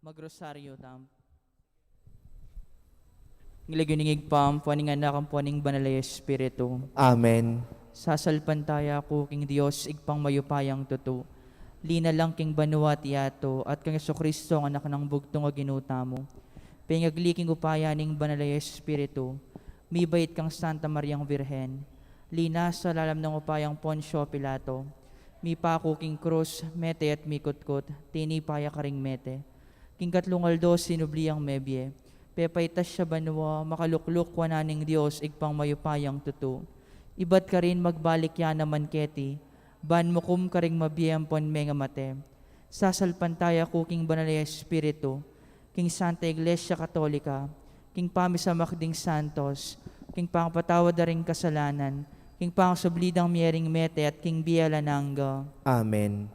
Magrosaryo tam. Ngilaguningig pam, puaning anak ang puaning banalay espiritu. Amen. Sasalpantaya ko king Diyos, igpang mayupayang tuto. Lina lang king banwa tiyato, at kang Kristo ang anak ng bugtong aginuta mo. Pingagliking upayaning banalay espiritu. Mibait kang Santa Mariang Virhen. Lina sa lalam ng upayang Ponsyo Pilato. Mi pako king krus, mete at mikutkot, tinipaya karing mete. King katlungaldo sinubliang mebye. Pepaitas siya banwa, makalukluk wananing Diyos, igpang mayupayang tuto. Ibat ka rin magbalik yan naman keti, ban mukum ka rin mabiyampon menga mate. Sasalpantaya ko king banalay espiritu, king Santa Iglesia Katolika, king pamisamakding santos, king pangpatawad na ring kasalanan, king pangsublidang miyering mete at king biyalananga. Amen.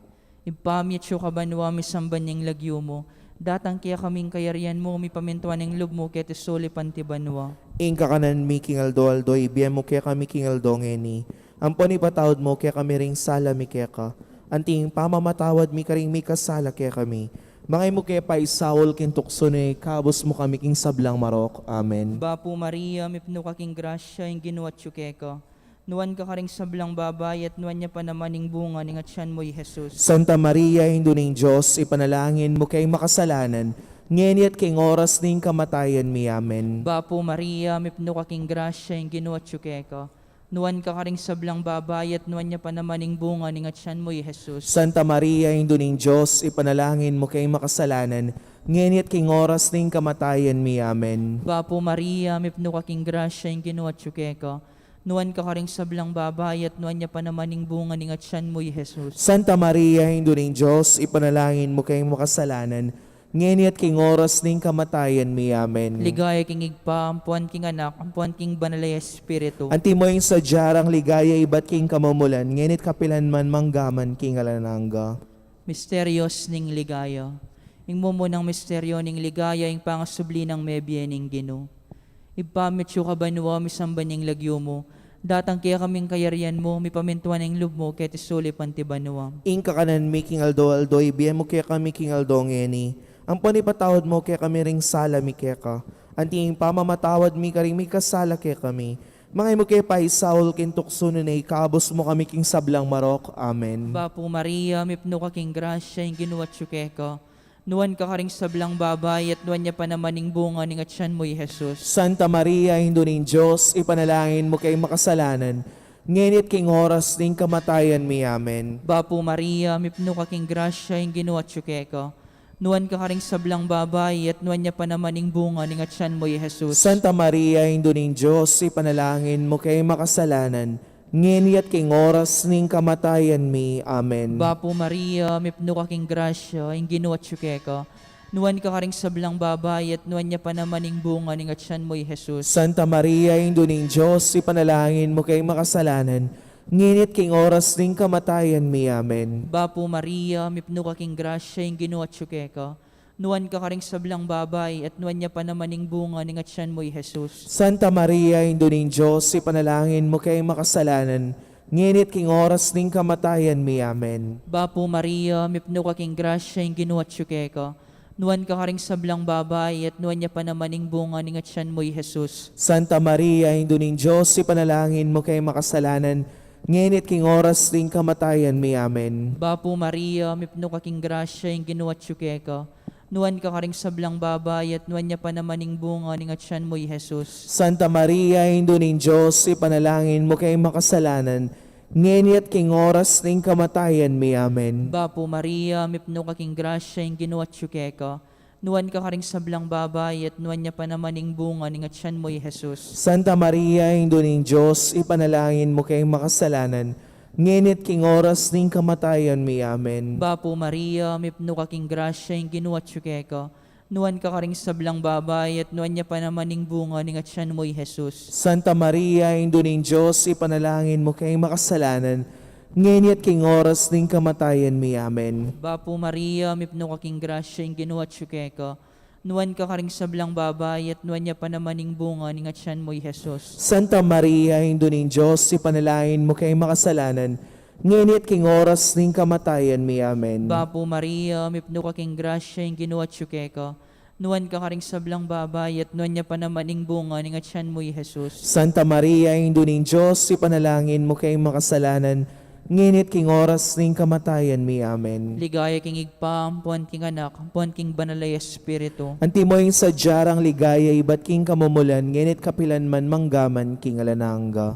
Ipamyatso ka banwa misambanyang lagyo mo, datang kaya kaming kayarian mo, mi pamintuan ng lub mo, kete soli pantibanwa. Inka kanan mi kingaldo aldo, ibiyan mo kaya kami kingaldo ngeni. Ampon ipatawad mo kaya kami ring sala mi kaya ka. Anting pamamatawad mi karing mi kasala kaya kami. Mangay mo kaya pa isawol kintukso ni kabos mo kami king sablang marok. Amen. Bapo Maria, mipno ka king grasya, yung ginuat ka. Nuwan ka karing sablang babay, at nuwan niya pa naman ng bunga, ning atyan mo'y Jesus. Santa Maria, Hindu ning Diyos, ipanalangin mo kay makasalanan, ngeni at king oras ning kamatayan mi. Amen. Bapo Maria, mipno ka king grasya, yung ginuat ka. Nuwan ka karing sablang babay, at nuwan niya pa naman ng bunga, ning atyan mo'y Jesus. Santa Maria, Hindu ning Diyos, ipanalangin mo kay makasalanan, ngeni at king oras ning kamatayan mi. Amen. Bapo Maria, mipno ka king grasya, yung ginuat ka. Nuwan ka karing sablang babay, at nuwan niya pa naman ng bunga, ning atyan mo'y Jesus. Santa Maria, Hindu ning Diyos, ipanalangin mo kay makasalanan, ngeni at king oras ning kamatayan mi. Amen. Ligaya king igpa, ampuan king anak, ampuan king banalay espiritu. Anti mo yung sadyarang ligaya iba't king kamumulan, ngenit kapilan man manggaman king alananga. Misterios ning ligaya. Ing mumunang misteryo ning ligaya, ing pangasubli ng mebye ning Ginoo. Ipamitsyo ka banwa, misamba ning lagyo mo. Datang kaya kaming kayarian mo, mi pamintuan ng lub mo, kaya tisuli panti banwa. Inka kanan mi king aldo aldo, ibiyan mo kaya kami king aldo ngeni. Ang panipatawad mo kaya kami ring sala mi kaya ka. Anti ing pamamatawad mi karing mi kasala kaya kami. Mangay mo kaya pa isawol kintukso na ikabos mo kami king sablang marok. Amen. Bapo Maria, mipno ka king grasya, ing ginuat ka. Nuwan ka karing sablang babay, at nuwan niya pa naman ng bunga, ning atyan mo'y Jesus. Santa Maria, Hindu ning Diyos, ipanalangin mo kay makasalanan, ngenit king oras ning kamatayan mi. Amen. Bapo Maria, mipno ka king grasya, ing ginuat ka. Nuwan ka karing sablang babay, at nuwan niya pa naman ng bunga, ning atyan mo'y Jesus. Santa Maria, Hindu ning Diyos, ipanalangin mo kay makasalanan, ngeni at king oras ning kamatayan mi. Amen. Bapo Maria, mipno ka king grasya, ing ginuat ka. Nuwan ka karing sablang babay, at nuwan niya pa naman ng bunga, ning atyan mo'y Jesus. Santa Maria, Hindu ning Diyos, ipanalangin mo kay makasalanan, ngeni at king oras ning kamatayan mi. Amen. Bapo Maria, mipno ka king grasya, ing ginuat ka. Nuwan ka karing sablang babay, at nuwan niya pa naman ng bunga, ning atyan mo'y Jesus. Santa Maria, Hindu ning Diyos, ipanalangin mo kay makasalanan, ngeni at king oras ning kamatayan mi. Amen. Bapo Maria, mipno ka king grasya, ing ginuat ka. Nuwan ka karing sablang babay, at nuwan niya pa naman ng bunga, ning atyan mo'y Jesus. Santa Maria, Hindu ning Diyos, ipanalangin mo kay makasalanan, ngeni at king oras ning kamatayan mi. Amen. Bapo Maria, mipno ka king grasya, ing ginuat ka. Nuwan ka karing sablang babay, at nuwan niya pa naman ng bunga, ning atyan mo'y Jesus. Santa Maria, Hindu ning Diyos, ipanalangin mo kay makasalanan, ngeni at king oras ning kamatayan mi. Amen. Bapo Maria, mipno ka king grasya, ing ginuat ka. Nuwan ka karing sablang babay, at nuwan niya pa naman ng bunga, ning atyan mo'y Jesus. Santa Maria, Hindu ning Diyos, ipanalangin mo kay makasalanan, ngeni at king oras ning kamatayan mi. Amen. Bapo Maria, mipno ka king grasya, ing ginuat ka. Nuwan ka karing sablang babay, at nuwan niya pa naman ng bunga, ning atyan mo'y Jesus. Santa Maria, Hindu ning Diyos, ipanalangin mo kay makasalanan, ngeni at king oras ning kamatayan mi. Amen. Bapo Maria, mipno ka king grasya, ing ginuat ka. Nuwan ka karing sablang babay, at nuwan niya pa naman ng bunga, ning atyan mo'y Jesus. Santa Maria, Hindu ning Diyos, ipanalangin mo kay makasalanan, nginit king oras ning kamatayan mi. Amen. Bapo Maria, mipno ka king grasya, yung ginuat ka. Nuwan ka karing sablang babay, at nuwan niya pa naman ing bunga, ning atyan mo Jesus. Santa Maria, Indo ning Diyos, ipanalangin mo kay makasalanan, nginit king oras ning kamatayan mi. Amen. Ligaya king igpa, ampuan king anak, ampuan king banalay espiritu. Anti mo yung sadyarang ligaya, iba't king kamumulan, nginit kapilan man manggaman king alananga.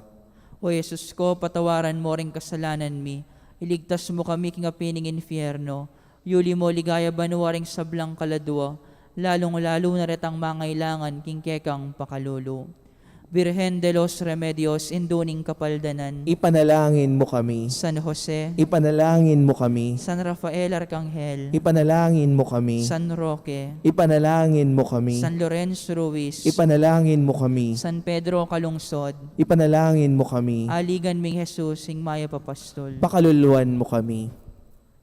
O Jesus ko, patawaran mo ring kasalanan mi. Iligtas mo kami king apining infierno. Yuli mo ligaya banuwaring sablang kaladwa. Lalong-lalo na retang mangailangan king kekang pakalulo. Virgen de los Remedios, induning kapaldanan. Ipanalangin mo kami. San Jose, Ipanalangin mo kami. San Rafael Arcangel, Ipanalangin mo kami. San Roque, Ipanalangin mo kami. San Lorenzo Ruiz, Ipanalangin mo kami. San Pedro Calungsod, Ipanalangin mo kami. Aligan ming Jesus, ing Maya Papastol. Pakaluluan mo kami.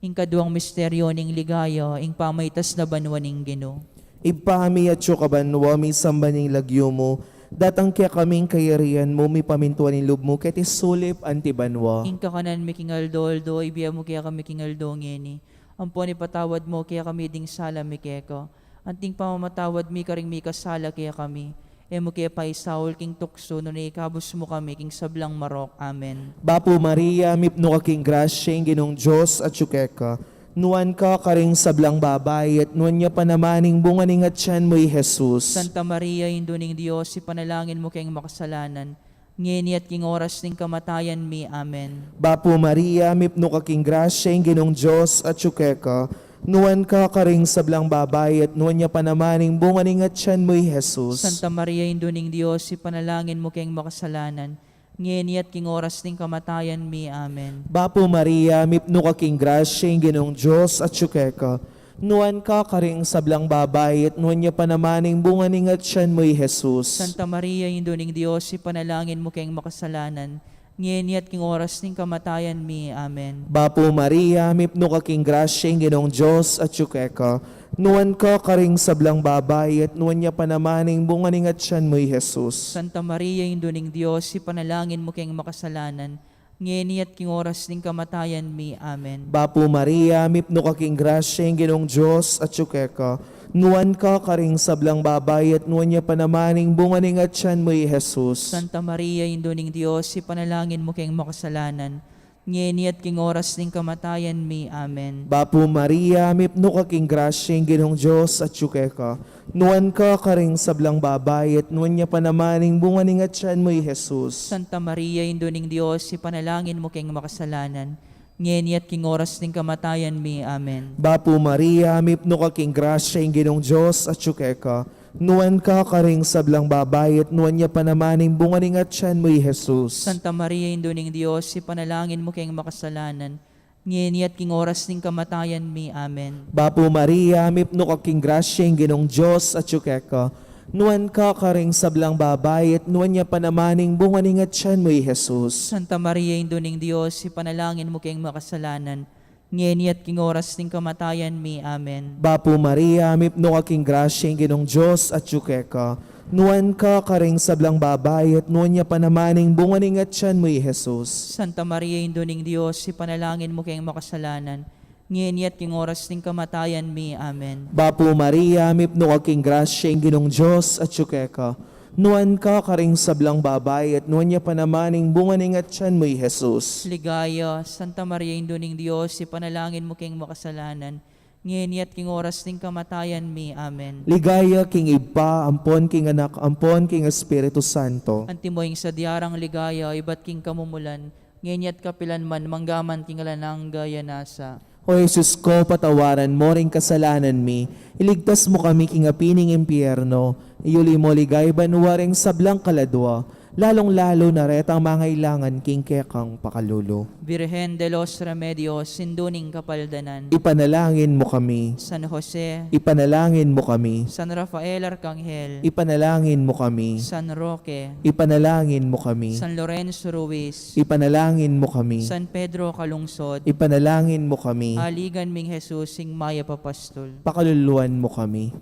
Ing kaduang misteryo ning ligaya, ing pamaytas na banwa ning Ginoo. Ipami at syukaban wami sambaning lagyo mo, datang kaya kaming kayarian mo, mi pamintuan ng loob mo, ket isulip antibanwa. Ing kakanan mi king aldoldo, ibiya mo kaya kami king aldo ngeni. Ampon ipatawad mo kaya kami ding sala mi keka. Anting pamamatawad mi karing mi kasala kaya kami. Emo kaya pa isaul king tukso, no ikabos mo kami king sablang marok. Amen. Bapo Maria, mipno ka king grasya, ang ginong Diyos at syukeka, nuan ka karing sablang babay, at nuan niya panamaning bunga ning atyan mo'y Jesus. Santa Maria, induning Diyos, ipanalangin mo kayong makasalanan. Ngeni at king oras ning kamatayan mi. Amen. Bapo Maria, mipno ka king grasya, ang ginong Diyos at syukeka, nuan ka karing sablang babay, at nuan niya panamaning bunga ning atyan mo'y Jesus. Santa Maria, induning Diyos, ipanalangin mo kayong makasalanan. Ngeni at king oras ning kamatayan mi. Amen. Bapo Maria, mipno ka king grasya, ang ginong Diyos at syukeka, nuan ka karing sablang babay, at nuan niya panamaning bunga ning atyan mo'y Jesus. Santa Maria, induning Diyos, ipanalangin mo kayong makasalanan. Ngeni at king oras ning kamatayan mi. Amen. Bapo Maria, mipno ka king grasya, ang ginong Diyos at syukeka, nuan ka karing sablang babay, at nuan niya panamaning bunga ning atyan mo'y Jesus. Santa Maria, induning Diyos, ipanalangin mo kayong makasalanan. Ngeni at king oras ning kamatayan mi. Amen. Bapo Maria, mipno ka king grasya, ang ginong Diyos at syukeka, nuan ka karing sablang babay, at nuan niya panamaning bunga ning atyan mo'y Jesus. Santa Maria, induning Diyos, ipanalangin mo kayong makasalanan. Ngeni at king oras ning kamatayan mi. Amen. Bapo Maria, mipno ka king grasya, ang ginong Diyos at syukeka, nuan ka karing sablang babay, at nuan niya panamaning bunga ning atyan mo'y Jesus. Santa Maria, induning Diyos, ipanalangin mo kayong makasalanan. Ngeni at king oras ning kamatayan mi. Amen. Bapo Maria, mipno ka king grasya, ang ginong Diyos at syukeka, nuan ka karing sablang babay, at nuan niya panamaning bunga ning atyan mo'y Jesus. Santa Maria, induning Diyos, ipanalangin mo kayong makasalanan. Ngeni at king oras ning kamatayan mi. Amen. Bapo Maria, mipno ka king grasya, ang ginong Diyos at syukeka, nuan ka karing sablang babay, at nuan niya panamaning bunga ning atyan mo'y Jesus. Santa Maria, induning Diyos, ipanalangin mo kayong makasalanan. Ngeni at king oras ning kamatayan mi. Amen. Bapo Maria, mipno ka king grasya, ang ginong Diyos at syukeka, nuan ka karing sablang babay, at nuan niya panamaning bunga ning atyan mo'y Jesus. Santa Maria, induning Diyos, ipanalangin mo kayong makasalanan. Ngeni at king oras ning kamatayan mi. Amen. Bapo Maria, mipno ka king grasya, ang ginong Diyos at syukeka, nuan ka karing sablang babay, at nuan niya panamaning bunga ning atyan mo'y Jesus. Ligaya, Santa Maria, induning Diyos, ipanalangin mo kayong makasalanan. Ngeni at king oras ning kamatayan mi. Amen. Ligaya king Iba, ampon king Anak, ampon king Espiritu Santo. Antimoing sa diarang ligaya, iba't king kamumulan. Ngeni at kapilan man, manggaman king alanang gaya nasa. O Jesus ko, patawaran mo ring kasalanan mi, iligtas mo kami king apining impyerno, iyuli mo ligay banuwaring sablang kaladwa, lalong-lalo na retang mangailangan king kekang pakalulo. Virgen de los Remedios, sinduning kapaldanan. Ipanalangin mo kami, San Jose, ipanalangin mo kami, San Rafael Arcangel, ipanalangin mo kami, San Roque, ipanalangin mo kami, San Lorenzo Ruiz, ipanalangin mo kami, San Pedro Calungsod, ipanalangin mo kami, Aligan ming Jesus, sing Maya Papastol. pakaluluan mo kami.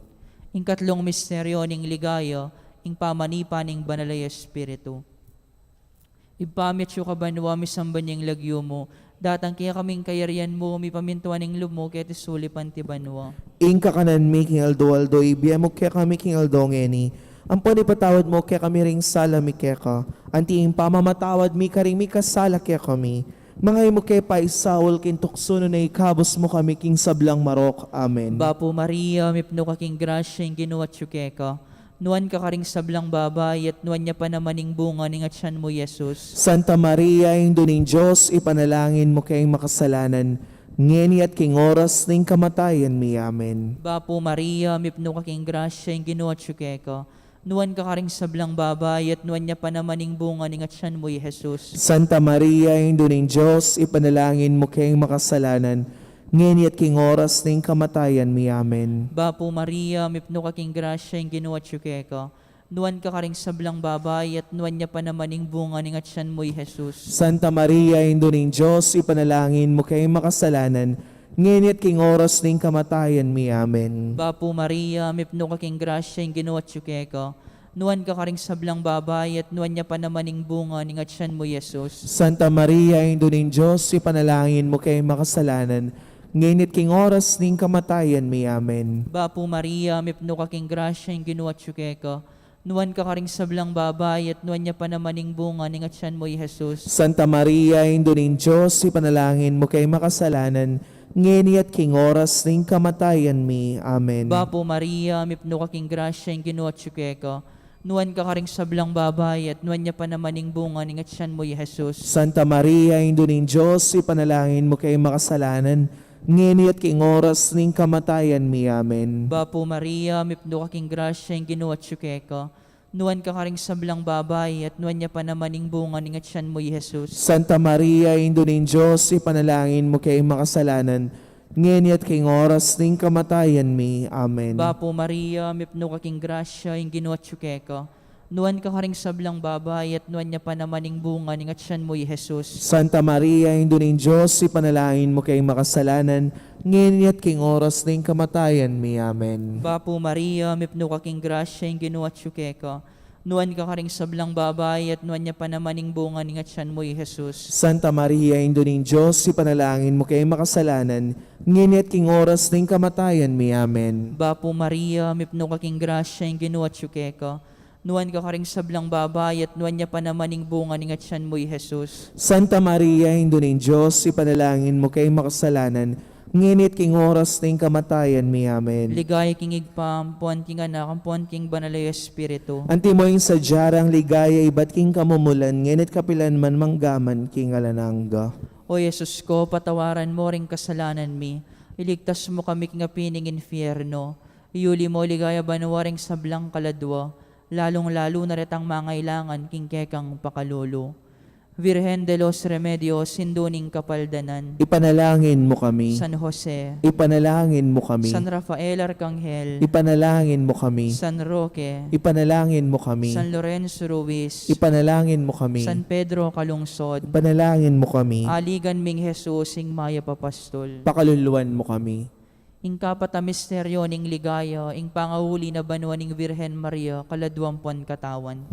Ing katlong misteryo ning ligaya, ing pamanipa ning banalay espiritu. Ipamit yu kabanwa misambanyang lagyo mo, Datang kaya kaming kayarian mo, mi pamintuan ng lumo, kaya tisulipan ti banwa. Inka kanan mi king Aldo, ibiyemo kaya kami king Aldongeni. Ampon ipatawad mo kaya kami ring sala mi kaya ka. Anting pamamatawad mi karing mi kasala kaya kami. Mga imo kaya pa isaul kintukso na ikabos mo kami king sablang marok. Amen. Bapo Maria, mipno ka king grasya, yung ginuwat ka. Nuan ka karing sablang babay, at nuan niya pa naman ing bunga ning atyan mo, Yesus. Santa Maria, Indo ning Diyos, ipanalangin mo kayong makasalanan, ngeni at king oras ning kamatayan mi. Amen. Bapo Maria, mipno ka king grasya, yung ginuwat ka. Nuan ka karing sablang babay, at nuan niya pa naman ing bunga ning atyan mo, Jesus. Santa Maria, Indo ning Diyos, ipanalangin mo kayong makasalanan, ngeni at king oras ning kamatayan mi. Amen. Bapo Maria, mipno ka king grasya, yung ginuwat ka. Nuan ka karing sablang babay, at nuan niya pa naman ing bunga ning atyan mo, Jesus. Santa Maria, Indo ning Diyos, ipanalangin mo kayong makasalanan, ngeni at king oras ning kamatayan mi. Amen. Bapo Maria, mipno ka king grasya, yung ginuwat ka. Nuan ka karing sablang babay, at nuan niya pa naman ing bunga ning atyan mo, Jesus. Santa Maria, Indo ning Diyos, ipanalangin mo kayong makasalanan, ngayon at king oras ning kamatayan mi. Amen. Bapo Maria, mipno ka king grasya, yung ginuwat ka. Nuan ka karing sablang babay, at nuan niya pa naman ing bunga ning atyan mo, Jesus. Santa Maria, Indo ning Diyos, ipanalangin mo kayong makasalanan, ngayon at king oras ning kamatayan mi. Amen. Bapo Maria, mipno ka king grasya, yung ginuwat ka. Nuan ka karing sablang babay, at nuan niya pa naman ing bunga ning atyan mo, Jesus. Santa Maria, Indo ning Diyos, ipanalangin mo kayong makasalanan, ngayon at king oras ning kamatayan mi. Amen. Bapo Maria, mipno ka king grasya, yung ginuwat ka. Nuan ka karing sablang babay, at nuan niya pa naman ing bunga ning atyan mo, Jesus. Santa Maria, Indo ning Diyos, ipanalangin mo kayong makasalanan, ngayon at king oras ning kamatayan mi. Amen. Bapo Maria, mipno ka king grasya, yung ginuwat ka. Nuan ka karing sablang babay, at nuan niya pa naman ing bunga ning atyan mo, Jesus. Santa Maria, Indo ning Diyos, ipanalangin mo kayong makasalanan, ngayon at king oras ning kamatayan mi. Amen. Bapo Maria, mipno ka king grasya, yung ginuwat ka. Nuan ka karing sablang babay, at nuan niya pa naman ing bunga ning atyan mo, Jesus. Santa Maria, Indo ning Diyos, ipanalangin mo kayong makasalanan, ngayon at king oras ning kamatayan mi. Amen. Bapo Maria, mipno ka king grasya, yung ginuwat ka. Nuan ka karing sablang babay, at nuan niya pa naman ing bunga ning atyan mo, Jesus. Santa Maria, Indo ning Diyos, ipanalangin mo kayong makasalanan, ngayon at king oras ning kamatayan mi. Amen. Ligaya king igpam, puan king anak, puan king banalay Espiritu. Anti mo yung sadyarang ligaya, iba't king kamumulan, ngayon at kapilan man manggaman king alanangga. O Jesus ko, patawaran mo ring kasalanan mi. Iligtas mo kami king apining infierno. Iuli mo ligaya banwaring sablang kaladwa. Lalong-lalo na retang mangailangan king kekang pakalolo. Virgen de los Remedios, sinduning kapaldanan. Ipanalangin mo kami. San Jose, Ipanalangin mo kami. San Rafael Arcangel, Ipanalangin mo kami. San Roque, Ipanalangin mo kami. San Lorenzo Ruiz, Ipanalangin mo kami. San Pedro Calungsod, Ipanalangin mo kami. Aligan ming Jesus, ing Maya Papastol. Pakaluluan mo kami. Ing kapata misteryo ning ligaya, ing pangahuli na banwa ning Virgen Maria, kaladwampuan katawan.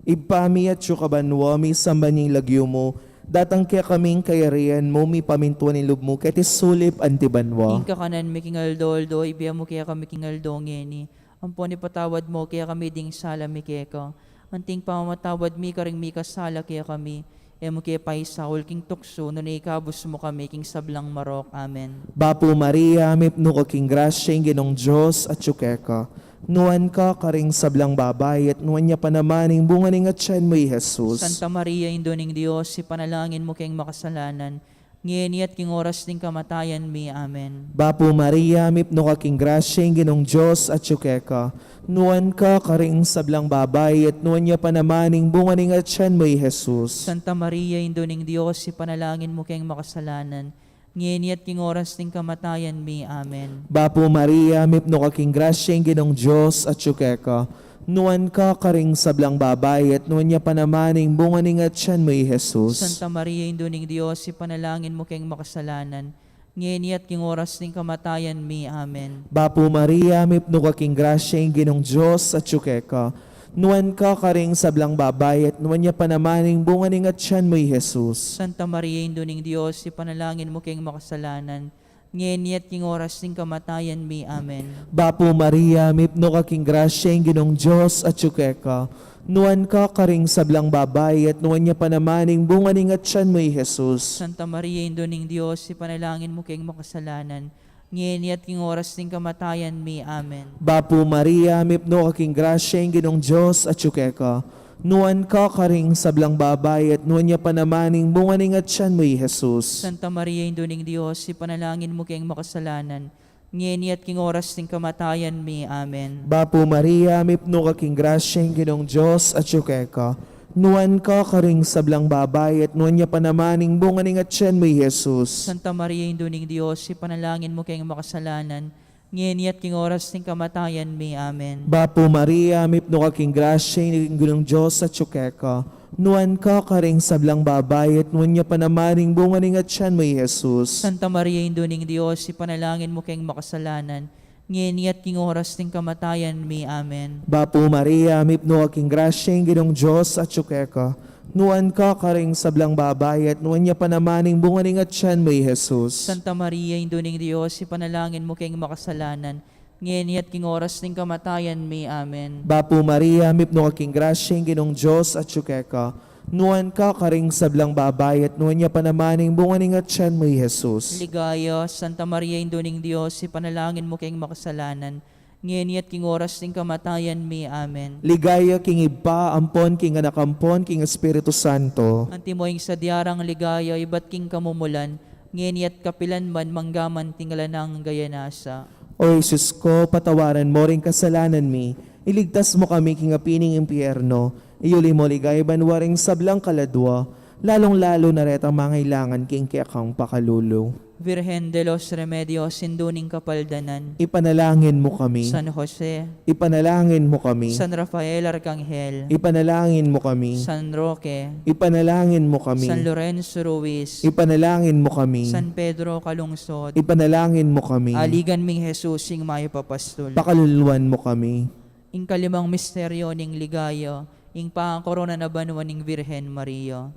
Ibpami at syukabanwa, mi sambaning lagyo mo, datang kaya kaming kayarian mo, mi pamintuan ni lub mo, kaya sulip antibanwa. Ing kakanan mi kingaldo, ibiya mo kaya kami kingaldo ngeni. Ampon ipatawad mo, kaya kami ding sala mi keka. Anting pamamatawad mi karing mi kasala kaya kami. Emo kaya paisaul king tukso, no naikabos mo kami king sablang marok. Amen. Bapo Maria, mipno ka king grasya, ing ginong Diyos at syukeka. Nuan ka karing sablang babay, at nuan niya pa naman ing bunga ning atyan mo, Jesus. Santa Maria, Indo ning Dios, ipanalangin mo kayong makasalanan. Ngayon at king oras ning kamatayan mi. Amen. Bapo Maria, mipno ka king grasya, ing ginong Diyos at syukeka. Nuan ka karing sablang babay, at nuan niya pa naman ing bunga ning atyan mo, Jesus. Santa Maria, Indo ning Dios, ipanalangin mo kayong makasalanan. Ngayon at king oras ning kamatayan mi. Amen. Bapo Maria, mipno ka king grasya, ing ginong Diyos at syukeka. Nuan ka karing sablang babay, at nuan niya pa naman ing bunga ning atyan mo, Jesus. Santa Maria, Indo ning Dios, ipanalangin mo kayong makasalanan. Ngayon at king oras ning kamatayan mi. Amen. Bapo Maria, mipno ka king grasya, ing ginong Diyos at syukeka. Nuan ka karing sablang babay at nuan niya panamaning bunganing at siyan mo'y Jesus. Santa Maria, Indo ning Dios, ipanalangin mo kayong makasalanan, ngayon at king oras ng kamatayan mi. Amen. Bapo Maria, mipno ka king grasya ng Ginong Diyos at ka. Nuan ka karing sablang babay at nuan niya panamaning bunganing at siyan mo'y Jesus. Santa Maria, Indo ning Dios, ipanalangin mo kayong makasalanan, ngayon at king oras ng kamatayan mi. Amen. Bapo Maria, mipno ka king grasya ng Ginong Diyos at ka. Nuan ka karing sablang babay at nuan niya panamaning bunganing at siyan mo'y Jesus. Santa Maria, Indo ning Dios, ipanalangin mo kayong makasalanan, ngayon at king oras ng kamatayan mi. Amen. Bapo Maria, mipno ka king grasya ng Ginong Diyos at ka. Nuan ka karing sablang babay at nuan niya panamaning bunganing at siyan mo'y Jesus. Santa Maria, Indo ning Dios, ipanalangin mo kayong makasalanan, ngayon at king oras ng kamatayan mi. Amen. Bapo Maria, mipno ka king grasya ng Ginong Diyos at ka. Nuan ka karing sablang babay at nuan niya panamaning bunganing at siyan mo'y Jesus. Santa Maria, Indo ning Dios, ipanalangin mo kayong makasalanan, ngayon at king oras ng kamatayan mi. Amen. Bapo Maria, mipno ka king grasya ng Ginong Diyos at ka. Nuan ka karing sablang babay at nuan niya panamaning bunganing at siyan mo'y Jesus. Santa Maria, Indo ning Dios, ipanalangin mo kayong makasalanan, ngayon at king oras ng kamatayan mi. Amen. Bapo Maria, mipno ka king grasya ng Ginong Diyos at ka. Nuan ka karing sablang babay at nuan niya panamaning bunganing at siyan mo'y Jesus. Ligaya, Santa Maria, Indo ning Dios, ipanalangin mo kayong makasalanan, ngayon at king oras ng kamatayan mi. Amen. Ligaya king iba, ampon king anakampon king Espiritu Santo. Antimoing sa diarang ligaya, iba't king kamumulan, ngayon at kapilan man manggaman tingala ng gayanasa. O Jesus ko, patawaran mo ring kasalanan mi, iligtas mo kami king apining impyerno, iyuli mo ligay banwaring sablang kaladwa, lalong-lalo na retang mangailangan king kiyakang pakalulo. Virgen de los Remedios, sinduning kapaldanan, Ipanalangin mo kami, San Jose, ipanalangin mo kami, San Rafael Arcangel, ipanalangin mo kami, San Roque, ipanalangin mo kami, San Lorenzo Ruiz, ipanalangin mo kami, San Pedro Calungsod, ipanalangin mo kami, aligan ming Jesus ing mayo papastol. pakaluluan mo kami. Ing kalimang misteryo ning ligaya, ing pangkorona na banwa ning Virgen Maria.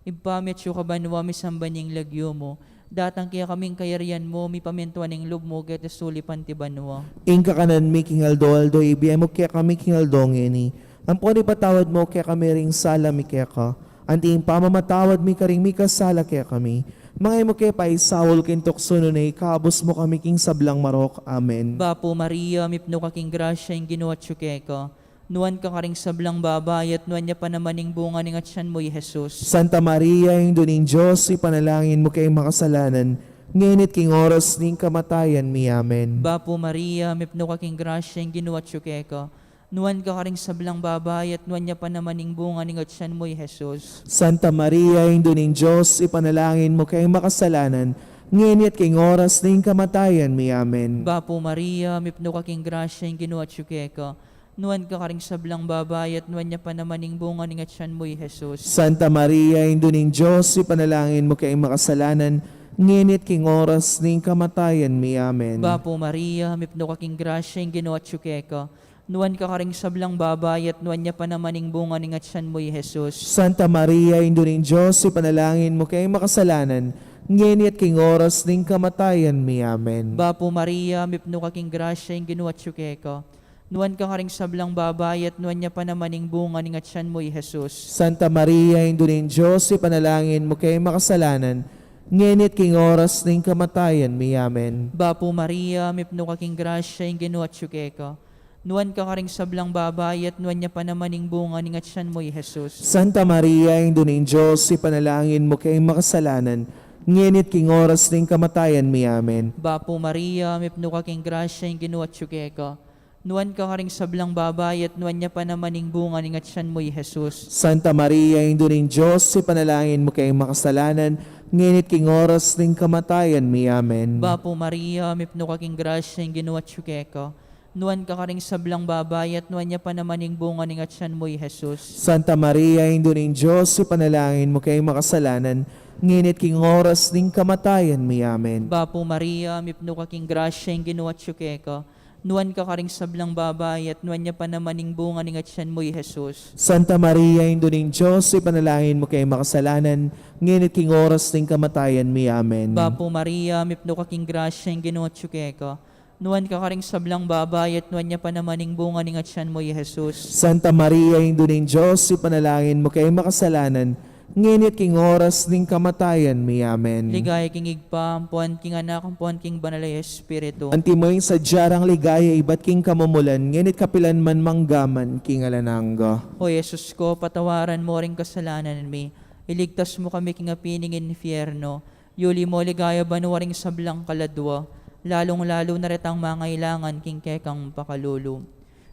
Ipamit siya kabanwa misamba ning lagyo mo, datang kaya kaming kayarian mo, mi pamentuan ning loob mo, kaya sulipan ti banwa. Inka kanan mi king aldo ibiyay mo kaya kami king aldongeni. Ang poni patawad mo kaya kami ring sala mi kaya ka. Anting pamamatawad mi karing mi kasala kaya kami. Mga mo kaya pa isawol kin tuksuno na ikabos mo kami king sablang marok. Amen. Bapo Maria, mipno ka king grasya ing ginuat ka. Nuan ka karing sablang babay at nuan niya pa naman ing bunga ning atyan mo, Jesus. Santa Maria, yung duning Diyos, ipanalangin mo kayong makasalanan, ngunit king oras ning kamatayan mi. Amen. Bapo Maria, mipno ka king grasya ing ginuat ka. Nuan ka karing sablang babay at nuan niya pa naman ing bunga ning atyan mo, Jesus. Santa Maria, yung duning Diyos, ipanalangin mo kayong makasalanan, ngunit king oras ning kamatayan mi. Amen. Bapo Maria, mipno ka king grasya ing ginuat ka. Nuan ka karing sablang babay at nuan niya pa naman ing bunga ning atyan mo, Jesus. Santa Maria, yung duning Diyos, ipanalangin mo kayong makasalanan, ngunit king oras ning kamatayan mi. Amen. Bapo Maria, mipno ka king grasya ing ginuat ka. Nuan ka karing sablang babay at nuan niya pa naman ing bunga ning atyan mo, Jesus. Santa Maria, yung duning Diyos, ipanalangin mo kayong makasalanan, ngunit king oras ning kamatayan mi. Amen. Bapo Maria, mipno ka king grasya ing ginuat ka. Nuan ka karing sablang babay at nuan niya pa naman ing bunga ning atyan mo, Jesus. Santa Maria, yung duning Diyos, ipanalangin mo kayong makasalanan, ngunit king oras ning kamatayan mi. Amen. Bapo Maria, mipno ka king grasya ing ginuat ka. Nuan ka karing sablang babay at nuan niya pa naman ing bunga ning atyan mo, Jesus. Santa Maria, yung duning Diyos, ipanalangin mo kayong makasalanan, ngunit king oras ning kamatayan mi. Amen. Bapo Maria, mipno ka king grasya ing ginuat ka. Nuan ka karing sablang babay at nuan niya pa naman ing bunga ning atyan mo, Jesus. Santa Maria, yung duning Diyos, ipanalangin mo kayong makasalanan, ngunit king oras ning kamatayan mi. Amen. Bapo Maria, mipno ka king grasya ing ginuat ka. Nuan ka karing sablang babay at nuan niya pa naman ing bunga ning atyan mo, Jesus. Santa Maria, yung duning Diyos, ipanalangin mo kayong makasalanan, ngunit king oras ning kamatayan mi. Amen. Bapo Maria, mipno ka king grasya ing ginuat ka. nuan ka karing sablang babay, at nuan niya pa namaning bunga ning atyan mo, Jesus. Santa Maria, Indo ning Diyos, ipanalangin mo kay makasalanan, ngunit king oras ng kamatayan mi. Amen. Bapo Maria, mipno ka king grasya, yung ginuotsuke ka. Nuan ka karing sablang babay, at nuan niya pa namaning bunga ning atyan mo, Jesus. Santa Maria, Indo ning Diyos, ipanalangin mo kay makasalanan, ngunit king oras ng kamatayan mi. Amen. Ligaya king igpa, ampuan king anak, ampuan king banalay Espiritu. Antimoy sa diyarang ligaya, iba't king kamumulan, ngunit kapilan man manggaman, king alanangga. O Jesus ko, patawaran mo ring kasalanan mi. Iligtas mo kami king apining infierno. Yuli mo ligaya banuwaring sablang kaladwa. Lalong-lalo na retang mangailangan king kekang pakalulu.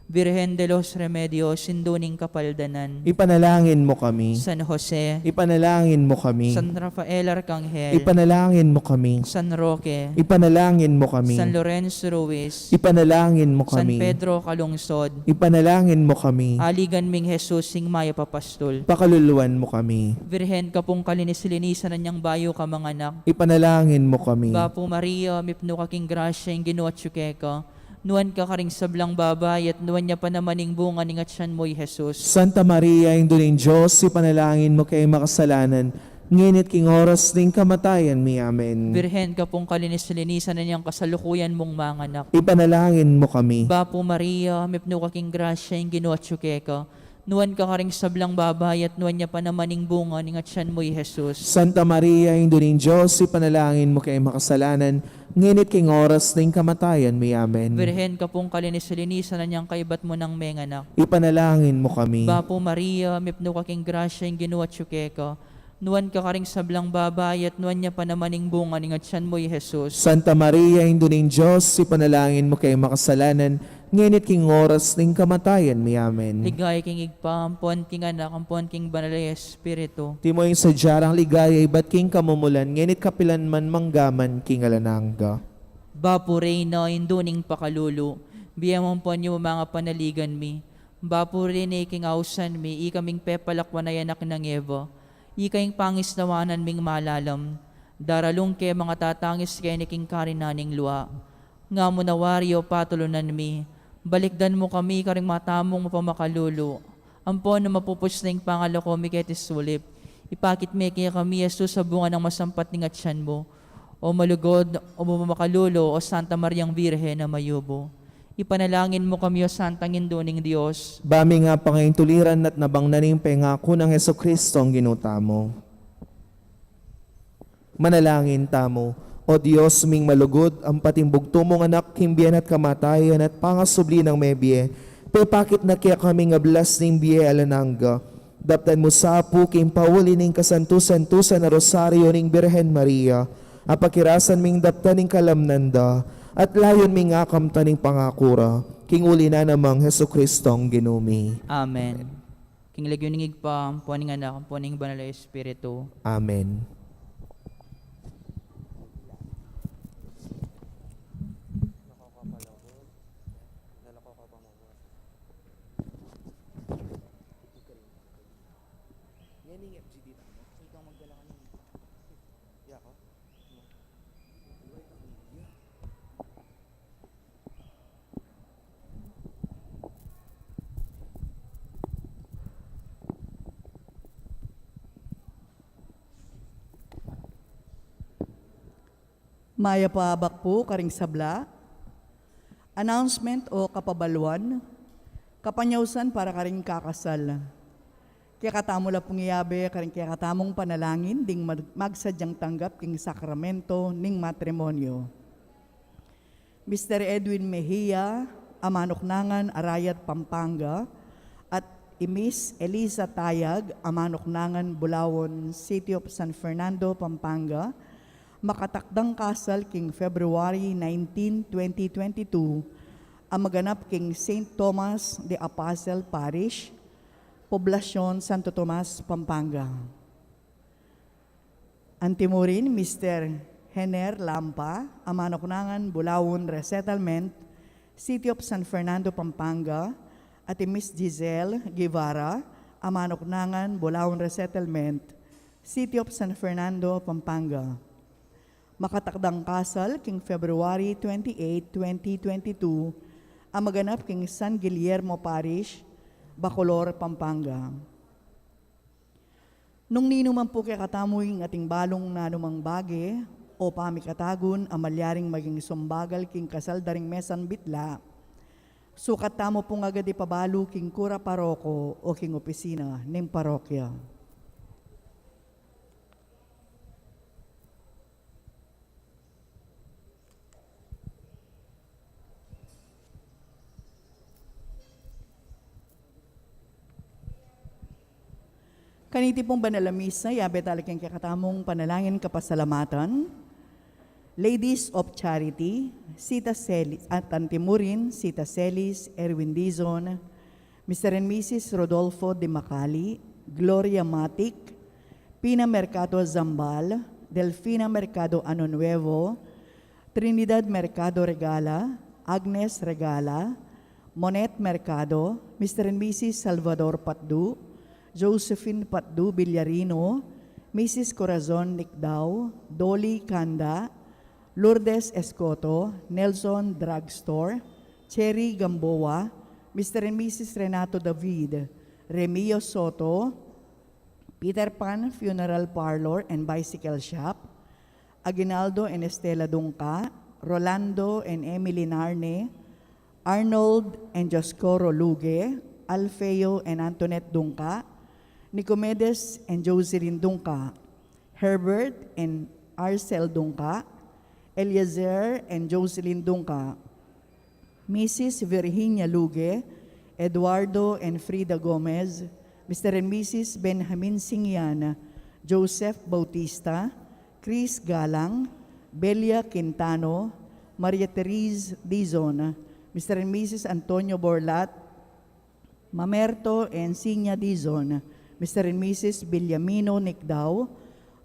Virgen de los Remedios, sinduning kapaldanan. Ipanalangin mo kami. San Jose, Ipanalangin mo kami. San Rafael Arcangel, Ipanalangin mo kami. San Roque, Ipanalangin mo kami. San Lorenzo Ruiz, Ipanalangin mo San kami. Pedro Calungsod, Ipanalangin mo kami. Aligan ming Jesus sing maya papastol. Pakaluluan mo kami. Virhen ka pong kalinis-linisan na niyang bayo ka mga anak. Ipanalangin mo kami. Bapo Maria, mipno ka king grasya yung ginuatsuke ka. Nuan ka karing sablang babay, at nuan niya pa namaning bunga ning atyan mo, Jesus. Santa Maria, Indo ning Diyos, ipanalangin mo kay makasalanan, ngunit king oras ng kamatayan mi. Amen. Virhen ka pong kalinis-linisan na niyang kasalukuyan mong mga anak. Ipanalangin mo kami. Bapo Maria, mipno ka king grasya yung ginuatsuke ka. Nuan ka karing sablang babay, at nuan niya pa namaning bunga ning atyan mo, Jesus. Santa Maria, Indo ning Diyos, ipanalangin mo kay makasalanan, ngunit king oras ng kamatayan mi. Amen. Virhen ka pong kalinis-linisan na niyang kaibat mo ng mga anak. Ipanalangin mo kami. Bapo Maria, mipno ka king grasya yung ginuatsuke ka. Nuan ka karing sablang babay, at nuan niya pa namaning bunga ning atyan mo, Jesus. Santa Maria, Indo ning Diyos, ipanalangin mo kay makasalanan, ngunit king oras ng kamatayan mi. Amen. Ligaya king igpa, ampuan king anak, ampuan king banalay Espiritu. Timoy sa diyarang ligaya, iba't king kamumulan, ngunit kapilan man manggaman, king alanangga. Bapo Reyna, induning pakalulu. Biyamon po niyo mga panaligan mi. Bapo Reyna, king ausan mi, ikaming pepalakwan na yanak ng Eva. Ikaing pangis nawanan ming malalam. Daralong ke mga tatangis kay ni king karinaning luha. Nga mo na waryo patulunan mi. Balikdan mo kami karing matamong mapamakalulu. Ampon na mapupus na yung pangalo ko mi kay tisulip. Ipakit mi kaya kami yaso sa bunga ng masampat ning atyan mo. O malugod, o mapamakalulo, o Santa Mariang Virhen na mayubo. Ipanalangin mo kami, o Santang Induning Diyos. Bami nga pangayon tuliran at nabang naning pengako ng Hesukristo ang ginuta mo. Manalangin tamo, o Diyos ming malugod, ang patimbugto mong anak, himbiyan at kamatayan at pangasubli ng mebye, pepakit na kaya kaming ablas ng biye alanangga. Daptan mo sa apu, kim pauli ning kasantusan-tusan na rosaryo ning Birhen Maria, apakirasan ming daptan ning kalamnanda, at layon ming akam taning pangakura, king uli na namang Hesukristong ginumi. Amen. King lagyo ningig pa, ampuan ning anak, ampuan ning banal na Espiritu. Amen. Maya paabak po karing sabla. Announcement o kapabaluan. Kapanyawsan para karing kakasal. Kaya katamo la pungiyabe karing kaya katamong panalangin ding magsadyang tanggap king sakramento ning matrimonyo. Mr. Edwin Mejia, Amanoknangan, Arayat, Pampanga, at Miss Elisa Tayag, Amanoknangan, Bulawon, City of San Fernando, Pampanga, makatakdang kasal king February 19, 2022, ang maganap king St. Thomas the Apostle Parish, Poblasyon Santo Tomas, Pampanga. Antimurin, Mr. Hener Lampa, Amanoknangan, Bulawon Resettlement, City of San Fernando, Pampanga, at Miss Giselle Guevara, Amanoknangan, Bulawon Resettlement, City of San Fernando, Pampanga. Makatakdang kasal king February 28, 2022 ang maganap king San Guillermo Parish, Bacolor, Pampanga. Nung ninuman po kay katamuing ating balong nanumang bage, o pamikatagun, amalyaring maging sumbagal king kasal daring mesan bitla, sukat tamo pong agad ipabalo king kura paroko o king opisina ng parokya. Kaniti pong banalamisa, yabe talagang kakatamong panalangin kapasalamatan. Ladies of Charity, Sita Celis, at Antimurin, Sita Celis, Erwin Dizon, Mr. and Mrs. Rodolfo de Macali, Gloria Matic, Pina Mercado Zambal, Delfina Mercado Ano Nuevo, Trinidad Mercado Regala, Agnes Regala, Monet Mercado, Mr. and Mrs. Salvador Patdu, Josephine Patdu Villarino, Mrs. Corazon Nicdao, Dolly Kanda, Lourdes Escoto, Nelson Drugstore, Cherry Gamboa, Mr. and Mrs. Renato David, Remio Soto, Peter Pan Funeral Parlor and Bicycle Shop, Aguinaldo and Estela Dungka, Rolando and Emily Narne, Arnold and Joscoro Luge, Alfeo and Antoinette Dungka, Nicomedes and Jocelyn Dungka, Herbert and Arcel Dungka, Eliezer and Jocelyn Dungka, Mrs. Virginia Luge, Eduardo and Frida Gomez, Mr. and Mrs. Benjamin Singyan, Joseph Bautista, Chris Galang, Belia Quintano, Maria Therese Dizon, Mr. and Mrs. Antonio Borlat, Mamerto and Sinya Dizon, Mr. and Mrs. Villamino Nicdao,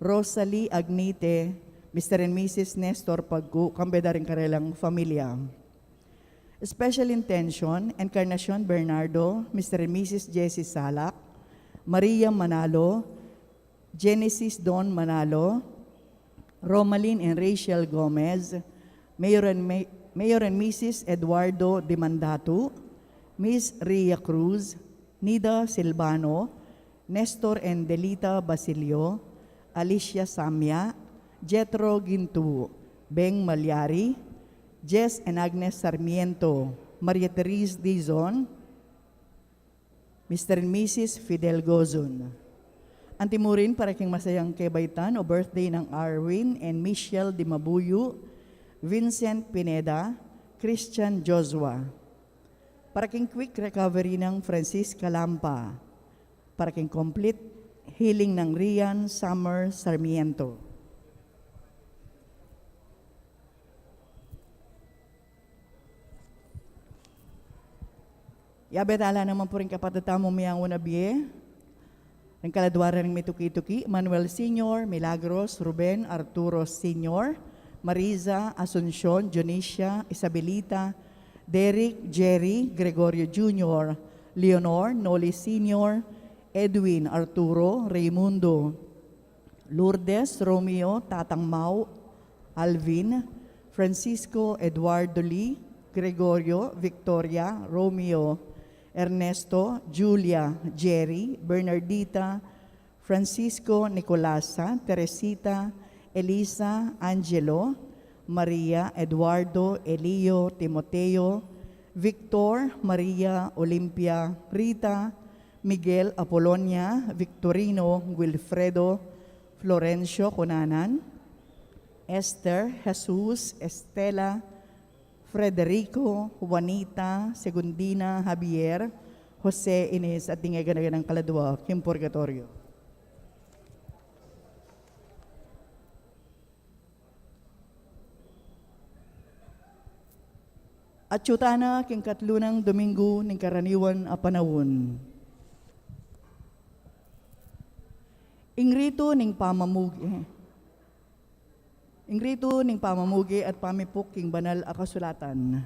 Rosalie Agnite, Mr. and Mrs. Nestor Pagku, kambeda rin karelang familia. Special intention, Encarnacion Bernardo, Mr. and Mrs. Jessie Salak, Maria Manalo, Genesis Don Manalo, Romaline and Rachel Gomez, Mayor and Mrs. Eduardo Dimandatu, Miss Ria Cruz, Nida Silvano, Nestor and Delita Basilio, Alicia Samya, Jetro Gintu, Beng Malyari, Jess and Agnes Sarmiento, Maria Therese Dizon, Mr. and Mrs. Fidel Gozon. Antimurin para king masayang kebaitan o birthday ng Arwin and Michelle Dimabuyo, Vincent Pineda, Christian Joshua. Para king quick recovery ng Francisca Lampa. Para king complete healing ng Rian Summer Sarmiento. Yabetala naman po rin kapatata mo miyang unabie. Ang kaladwara ng Mituki-Tuki, Manuel Sr., Milagros, Ruben, Arturo Sr., Mariza, Asuncion, Jonicia, Isabelita, Derek, Jerry, Gregorio Jr., Leonor, Noli Sr., Edwin, Arturo, Raimundo, Lourdes, Romeo, Tatang Mau, Alvin, Francisco, Eduardo Lee, Gregorio, Victoria, Romeo, Ernesto, Julia, Jerry, Bernardita, Francisco, Nicolasa, Teresita, Elisa, Angelo, Maria, Eduardo, Elio, Timoteo, Victor, Maria, Olimpia, Rita, Miguel, Apolonia, Victorino, Wilfredo, Florencio, Conanan, Esther, Jesus, Estela, Frederico, Juanita, Segundina, Javier, Jose, Ines, at tingagan ng kaladwa, Kim Purgatorio. At syutana, king katlunang Domingo, ning karaniwan a panahon. Ingrito ning pamamugi. Ingrito ning pamamugi at pamipok king banal a kasulatan.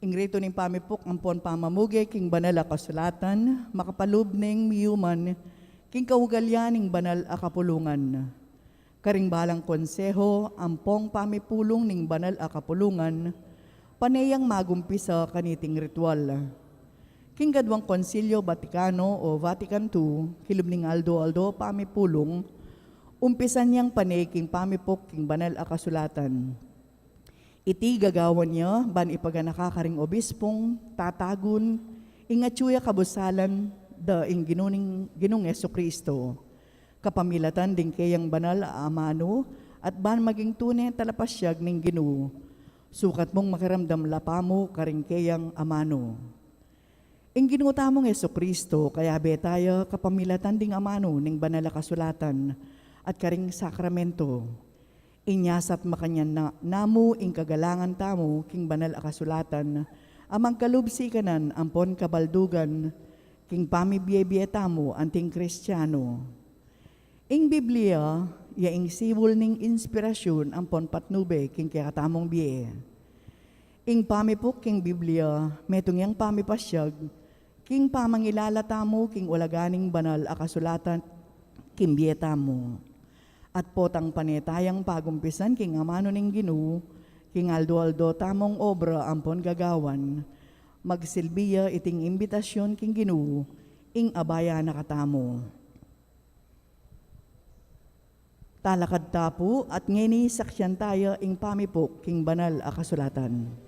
Ingrito ning pamipok ampon pamamugi king banal a kasulatan, makapalub ning miyuman king kaugalyan ning banal a kapulungan. Karing balang konseho, ampong pamipulong ning banal a kapulungan, panayang magumpisa kaniting ritual. Kinggadwang Konsilyo Vaticano o Vatican II, kilubning Aldo pamipulong, umpisan niyang panay king pamipok king banal a kasulatan. Iti gagawan niya, ban ipaga nakakaring obispong, tatagun, ingatsuya kabusalan, da ing ginung Jesucristo. Kapamilatan din kayang banal a amano, at ban maging tunay talapasyag ning Ginoo. Sukat mong makiramdam lapamo karing kayang amano. Ing ginutamong Jesucristo, kaya betaya kapamilatan ding amano ning banal a kasulatan at karing sakramento. Inyasat makanyan na namo ing kagalangan tamo king banal a kasulatan, amang kalubsi kanan ampon kabaldugan, king pamibiyebye tamo anting Kristiyano. Ing Biblia, yaing sibol ning inspirasyon ampon patnube king kakatamong biye. Ing pamipok king Biblia, metong yang pamipasyag, king pamangilala tamo king ulaganing banal a kasulatan king biye tamo. At potang panetayang pagumpisan king amano ning Ginoo, king aldo tamong obra ampon gagawan, magsilbiya iting imbitasyon king Ginoo, ing abaya nakatamo. Talakad tapo at ngeni saksyan tayo ing pamipok king banal a kasulatan.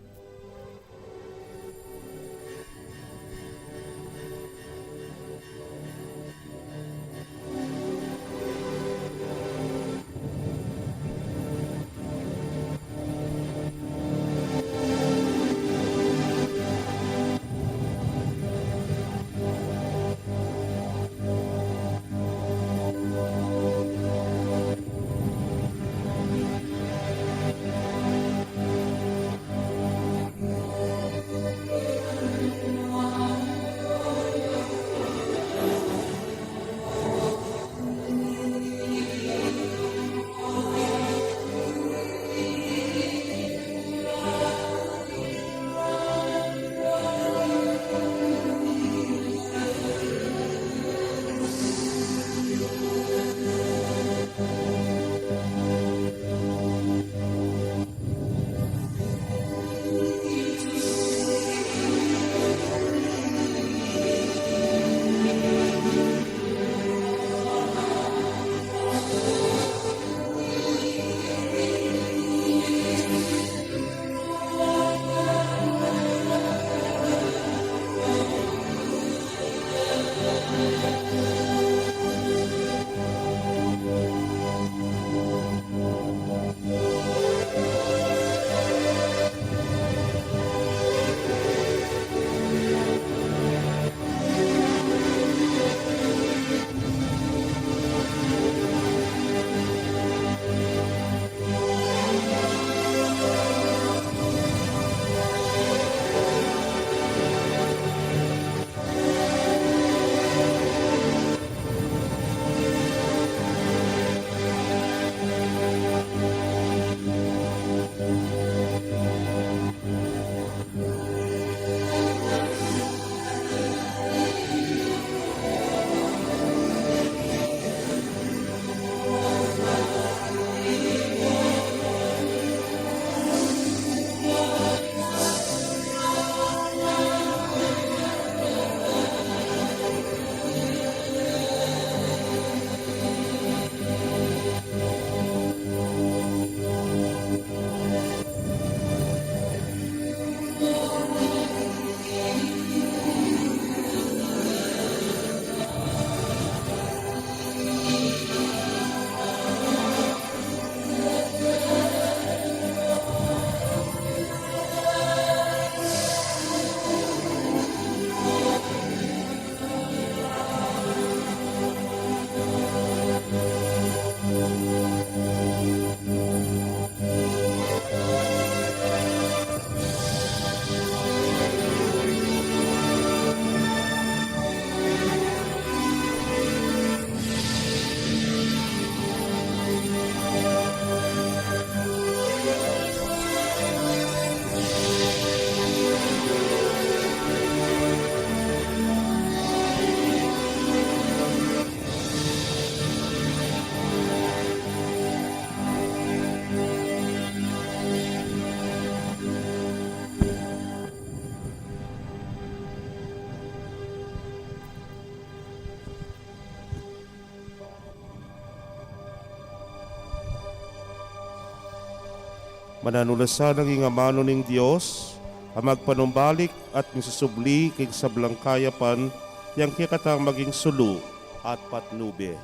mananulasan ng ingamano ning Dios, ang magpanumbalik at misusubli kay sablang kayapan, yang kikatang maging sulu at patnube.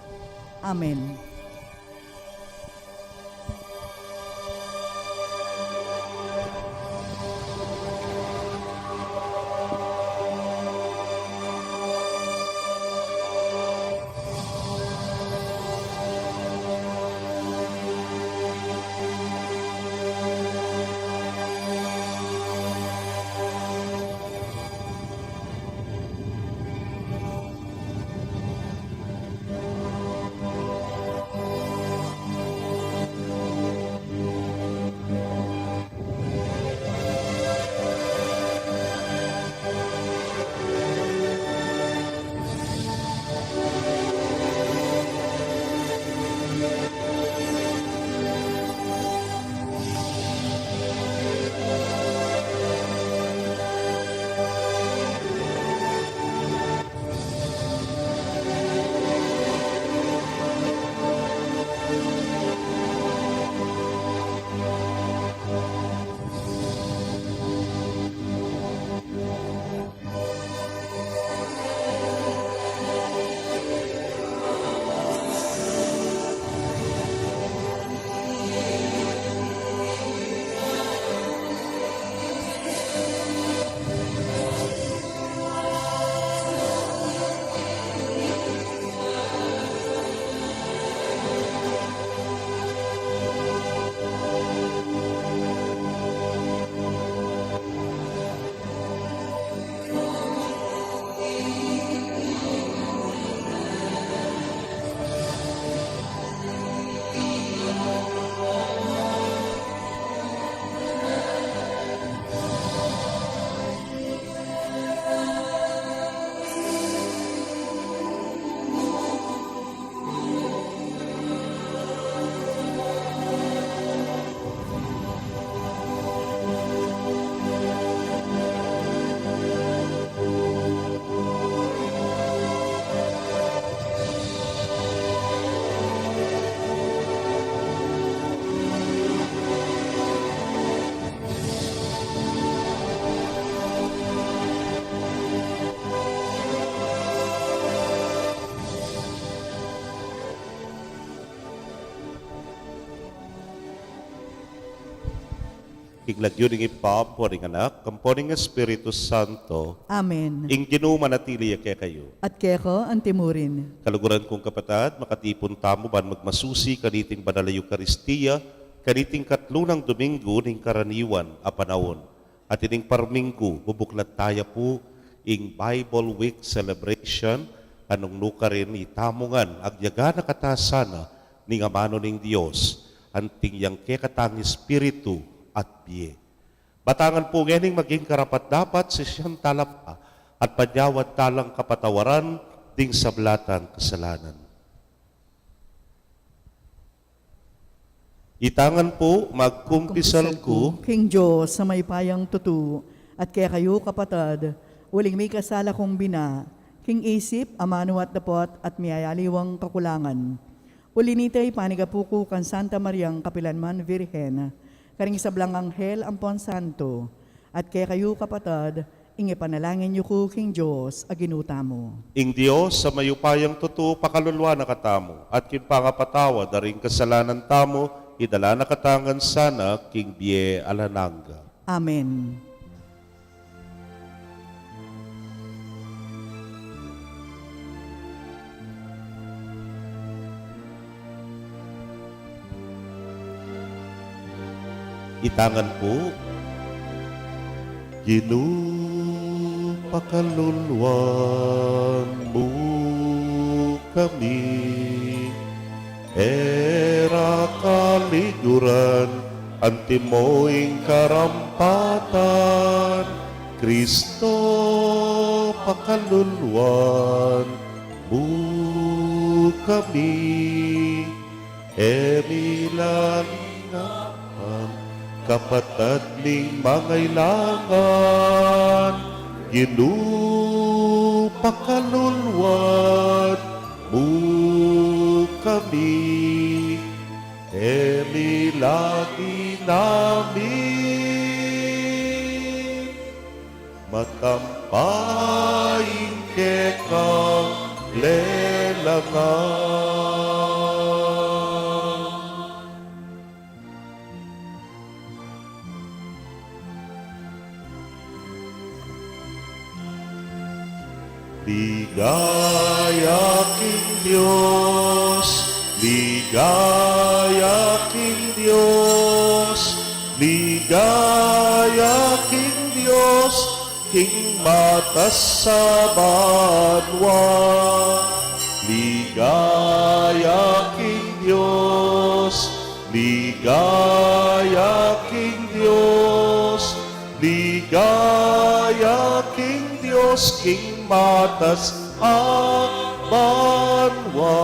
Amen. Iglagyo ning ipapo ring anak, kampo ning Espiritu Santo, Amen. ing ginumanatili kaya kayo. At keko ang timurin. Kaluguran kong kapatid, makatipon tamo ban magmasusi kaniting banal na Eucharistia, kaniting katlunang Domingo ning karaniwan a panahon. At ining parminggo, bubuklat tayo po ing Bible Week celebration, anong nukarin ni tamungan agyaga na katasana ning amano ning Dios, anting yang kekatang Espiritu at biye. Batangan po ngayon maging karapat dapat sa siyang talapa at padyawat talang kapatawaran ding sablatan kasalanan. Itangan po magkumpisal ko King Diyos sa may payang tutu, at kaya kayo kapatad, uling may kasala kong bina, King isip, amano at dapot, at miyayaliwang kakulangan. Ulinitay panigapuko kan Santa Mariang Kapilanman Virgen, karing sablang anghel ampon santo, at kaya kayo kapatad, ingipanalangin niyo ko King Diyos, aginuta mo. ing Dios sa mayupayang tutu pakalulwa na katamo at kinpangapatawa daring kasalanan tamo idala na katangan sana king biye alananga. Amen. Itangan po, pakaluluan mo kami, era kaliguran, antimoing karampatan, Kristo pakaluluan mo kami, emilangan kapatad ning mangailangan, pakaluluan mo kami, lagi namin, matampayin kekang lelangan. Ligaya king Diyos, ligaya king Diyos, ligaya king Diyos, king matas sa banwa. Ligaya king Diyos, ligaya king Diyos, ligaya king Diyos, king matas ang banwa.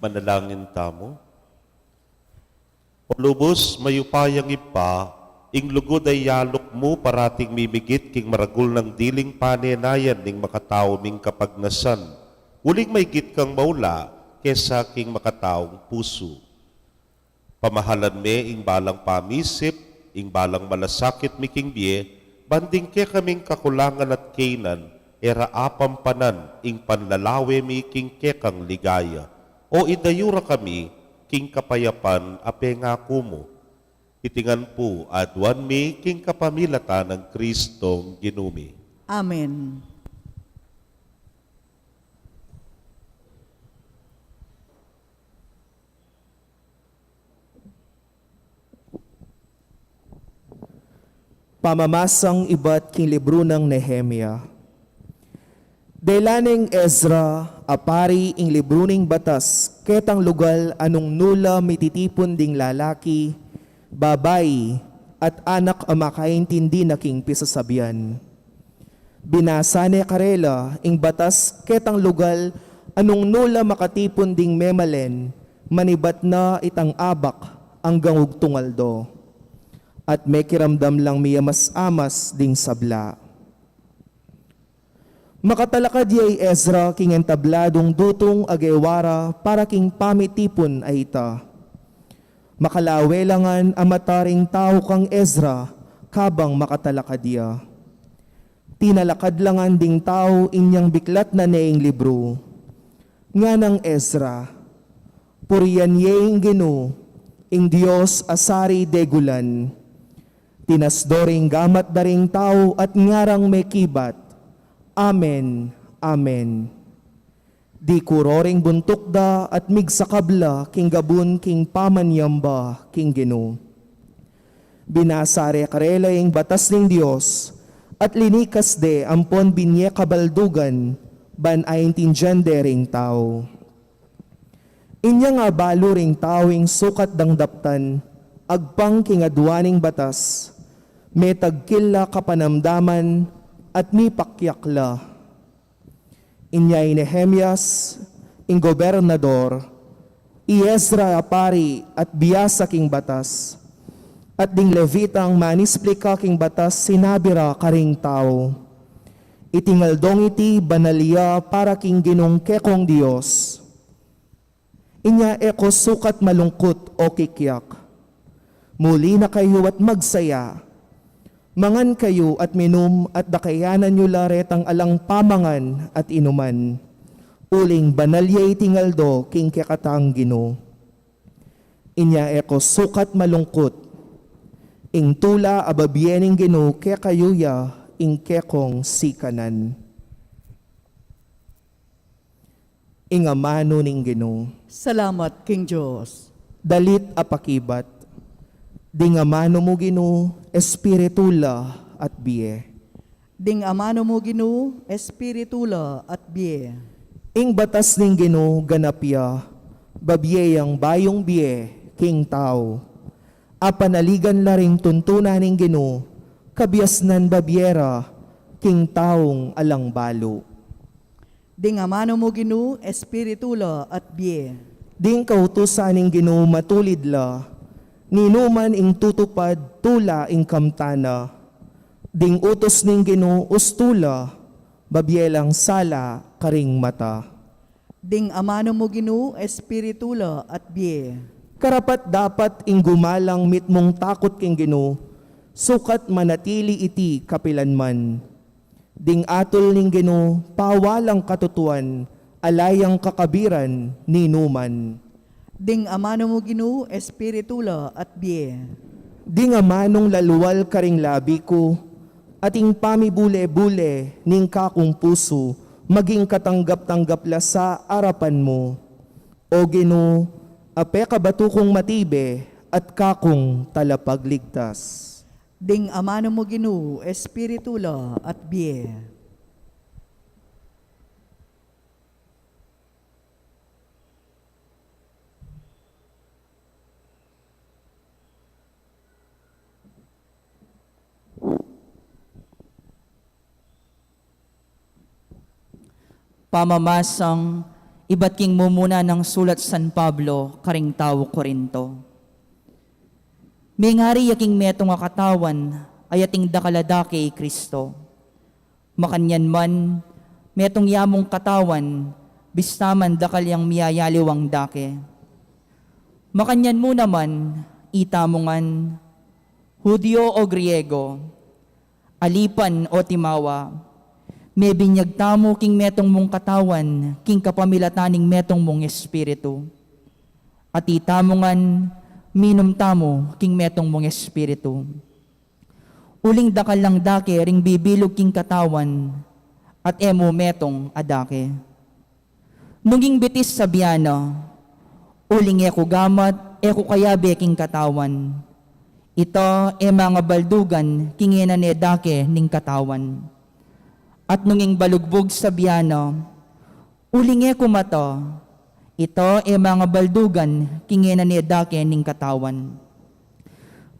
Manalangin tamo. O lubos, mayupayang ipa, ing lugod ay yalok mo parating mimigit king maragul ng diling panenayan ning makatao ming kapagnasan. Uling may git kang maula, kesa king makataong puso. Pamahalan me ing balang pamisip, ing balang malasakit mi king biye, banding ke kaming kakulangan at kainan, era apampanan ing panlalawe mi king kekang ligaya. O idayura kami, king kapayapan apengako mo. Itingan po adwan mi king kapamilatan ng Kristong ginumi. Amen. Pamamasang iba't king libro ng Nehemia. Delaning Ezra, apari ing libro ning batas, ketang lugal anong nula mititipon ding lalaki, babay, at anak ang makaintindi na king pisasabian. Binasane karela ing batas ketang lugal anong nula makatipon ding memalen, manibat na itang abak ang gangug tungaldo. At may kiramdam lang miyamas-amas ding sabla. Makatalakad yay Ezra king entabladong dutong agewara para king pamitipon ay ita. Makalawelangan amataring tao kang Ezra kabang makatalakad ya. Tinalakad langan ding tao inyang biklat na neing libro. Nga ng Ezra, puriyan yeng gino, ing Diyos asari degulan. Tinasdoring gamat daring tao at ngarang may kibat. Amen, Amen. Di kuroring buntok da at migsakabla king gabun king pamanyamba king Gino. Binasare karela ing batas ning Dios at linikas de ampon binye kabaldugan ban ay tinjandering tao. Inya nga balo ring tawing sukat dang daptan agpang king adwaning batas may tagkilla kapanamdaman at mi pakyakla. Inyay Nehemias, ing gobernador, Iesra pari at biyasa king batas. At ding Levita ang manisplika king batas sinabira karing tao. Itingaldong iti banaliya para king ginong kekong Diyos. Inya eko sukat malungkot o kikyak. Muli na kayo at magsaya. Mangan kayo at minum at dakayanan nyo laretang alang pamangan at inuman. Uling banalya itingaldo king kekatang Gino. Inya eko sukat malungkot. Ing tula ababiening Gino kekayuya ing kekong sikanan. Ing amano ning Gino. Salamat, King Diyos. Dalit apakibat. Ding amano mo Gino, espiritula at biye. Ding amano mo Gino, espiritula at biye. Ing batas ning Gino ganapya, babiyeng bayong biye, king tao. Apanaligan laring tuntunan ning Gino, kabiasnan babyera, king taong alang balo. Ding amano mo Gino, espiritula at biye. Ding kautusan ning Gino matulid la, ninuman ing tutupad tula ing kamtana. Ding utos ning Gino ustula, babyelang sala karing mata. Ding amano mo Gino, espiritula at biye. Karapat dapat ing gumalang mitmong takot king Gino, sukat manatili iti kapilanman. Ding atol ning Gino, pawalang katutuan, alayang kakabiran, ninuman. Ding amano mo Gino, espiritula at biye. Di nga manong laluwal karing labi ko, ating pamibule-bule ning kakong puso, maging katanggap-tanggap la sa arapan mo. O Gino, ape kabatukong matibe at kakong talapagligtas. Ding amano mo Gino, espiritula at biye. Pamamasang iba't king mumuna ng sulat San Pablo, karing tao Korinto. May ngari yaking metong akatawan, ay ating dakaladake Kristo. Makanyan man, metong yamong katawan, bistaman dakalyang miyayaliwang dake. Makanyan mo naman, itamongan, Hudyo o Griego, alipan o timawa, may binyag tamo king metong mong katawan, king kapamilataning metong mong espiritu. At itamongan, minum tamo king metong mong espiritu. Uling dakal lang dake, ring bibilog king katawan, at emo metong adake. Nunging bitis sa biyana, uling eko gamat, eko kayabe king katawan. Ito mga baldugan, king dake ning katawan. At nunging balugbog sa biyano, ulinge kumato, ito mga baldugan, kingena ni dake ning katawan.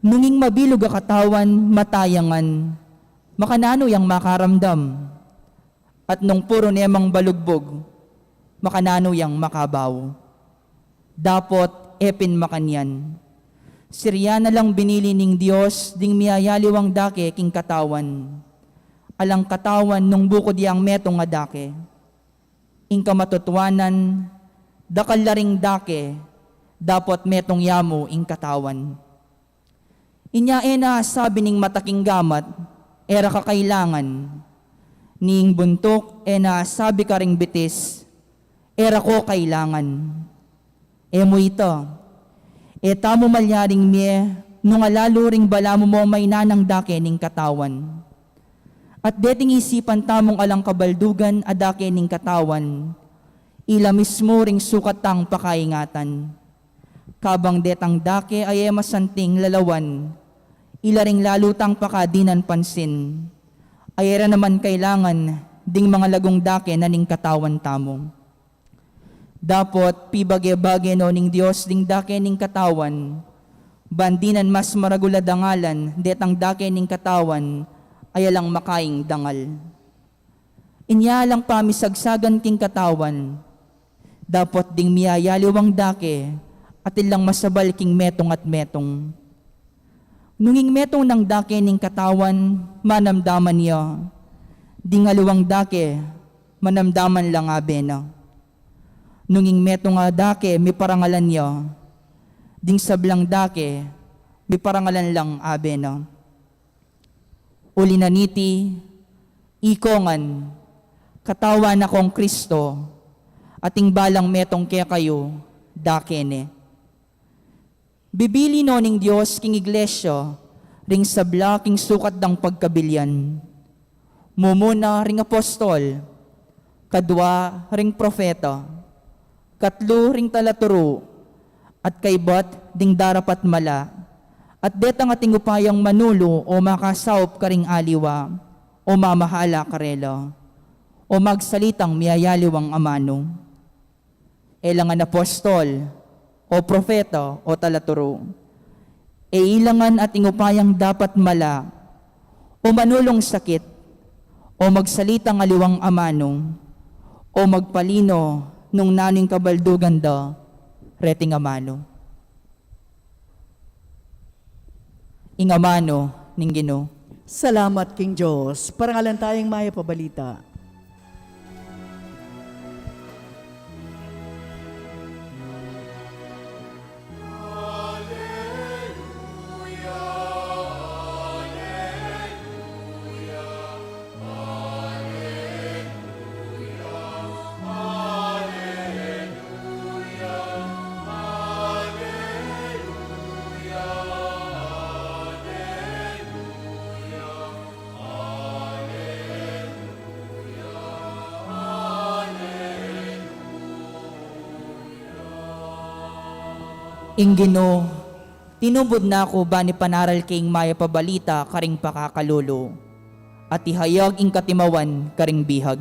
Nunging mabilog a katawan, matayangan, makanano yang makaramdam. At nung puro nemang balugbog, makanano yang makabaw. Dapot epin makanyan. Sirya na lang binili ning Diyos, ding miyayaliwang dake king katawan. Alang katawan nung bukod yang metong nga dake. Ing kamatutuanan, dakal laring dake, dapat metong yamo ing katawan. Inya na sabi ning mataking gamat, era kakailangan. Ning buntok, na sabi ka ring bitis, era ko kailangan. Emo ito, tamo malyaring miye, nung alalo ring bala mo may nanang dake ning katawan. At deting isipan tamong alang kabaldugan adake ning katawan, ila mismo ring sukat tang pakaingatan. Kabang detang dake ay masanting lalawan, ila ring lalutang pakadinan pansin. Ayera naman kailangan ding mga lagong dake na ning katawan tamo. Dapot pibage-bage no ning Dios ding dake ning katawan, bandinan mas maragula dangalan detang dake ning katawan, ay alang makaing dangal. Inya lang pamisagsagan king katawan, Dapat ding miyayaliwang dake, at ilang masabal king metong at metong. Nunging metong ng dake ning katawan, manamdaman niya. Dingaluwang dake, manamdaman lang abena. Nunging metong nga dake, may parangalan niya. Ding sablang dake, may parangalan lang abena. Uli na niti, ikongan, katawan akong Kristo, ating balang metong kaya kayo, dakene. Bibili no ning Diyos king iglesia, ring sabla king sukat dang pagkabilyan. Mumuna ring apostol, kadwa ring profeta, katlo ring talaturo, at kaybat ding darapat mala, at detang ating upayang manulo o makasaup ka ring aliwa, o mamahala karela, o magsalitang miyayaliwang amano. Ilangan apostol, o profeta, o talaturo. E ilangan ating upayang dapat mala, o manulong sakit, o magsalitang aliwang amano, o magpalino nung naning kabaldugan da, reting amano. Ingamano ning Ginoo. Salamat, King Diyos. Parangalan tayong maya pabalita. Ingino, tinubod na ako ba ni panaral king maya pabalita karing pakakalolo, at ihayag ing katimawan karing bihag.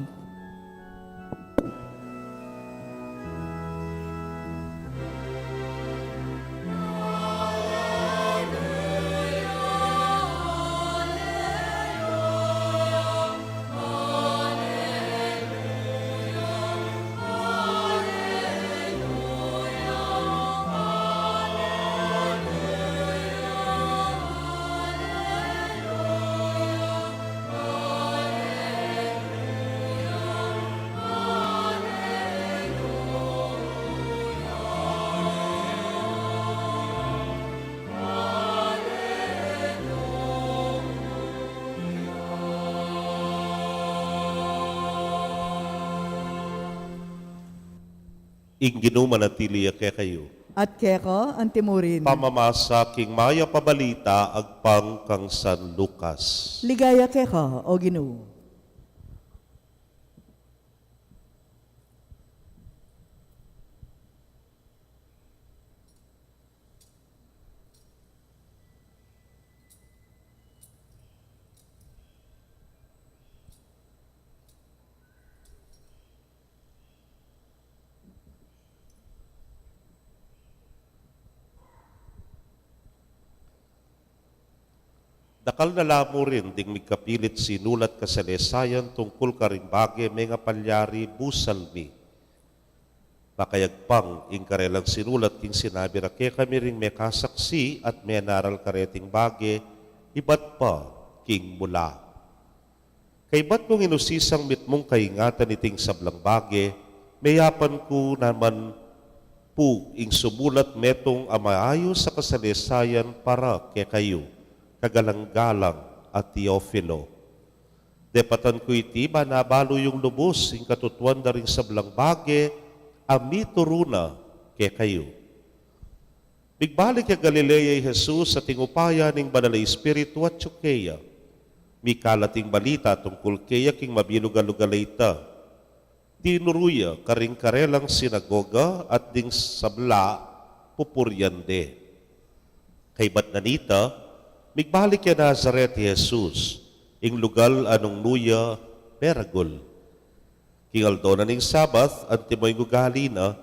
Ingino manatili kaya kayo. At keko, antimurin. Pamamasa king maya pabalita agpang kang San Lucas. Ligaya keko, o Ginoo. Dakal na lamo rin ding mikapilit sinulat ka sa lesayan tungkol karing bagay may nga palyari busalmi. Pakayagpang ing karelang sinulat king sinabi ra kaya kami ring may kasaksi at may naral kareting bagay iba't pa king mula. Kay ba't mong inusisang mitmong kaingatan iting sablang bagay, mayapan ko naman po ing sumulat metong amaayos sa kasalesayan para kay kayo. Kagalang-galang at Teofilo. Depatan ko iti ba nabalo yung lubos, yung katutuan na rin sablang bage, ami turuna kay kayo. Bigbalik kay Galilea Jesus sa tingupaya ning banal Espiritu at Tsukeya. Mikalating balita tungkol kaya king mabilugalugalay ta. Tinuruya karing karelang sinagoga at ding sabla pupuryande. Kay ba't nanita, migbalik ya Nazaret Jesus, ing lugal anong nuya peragol. Kingaldo na ning Sabath, antimoy ngugali na,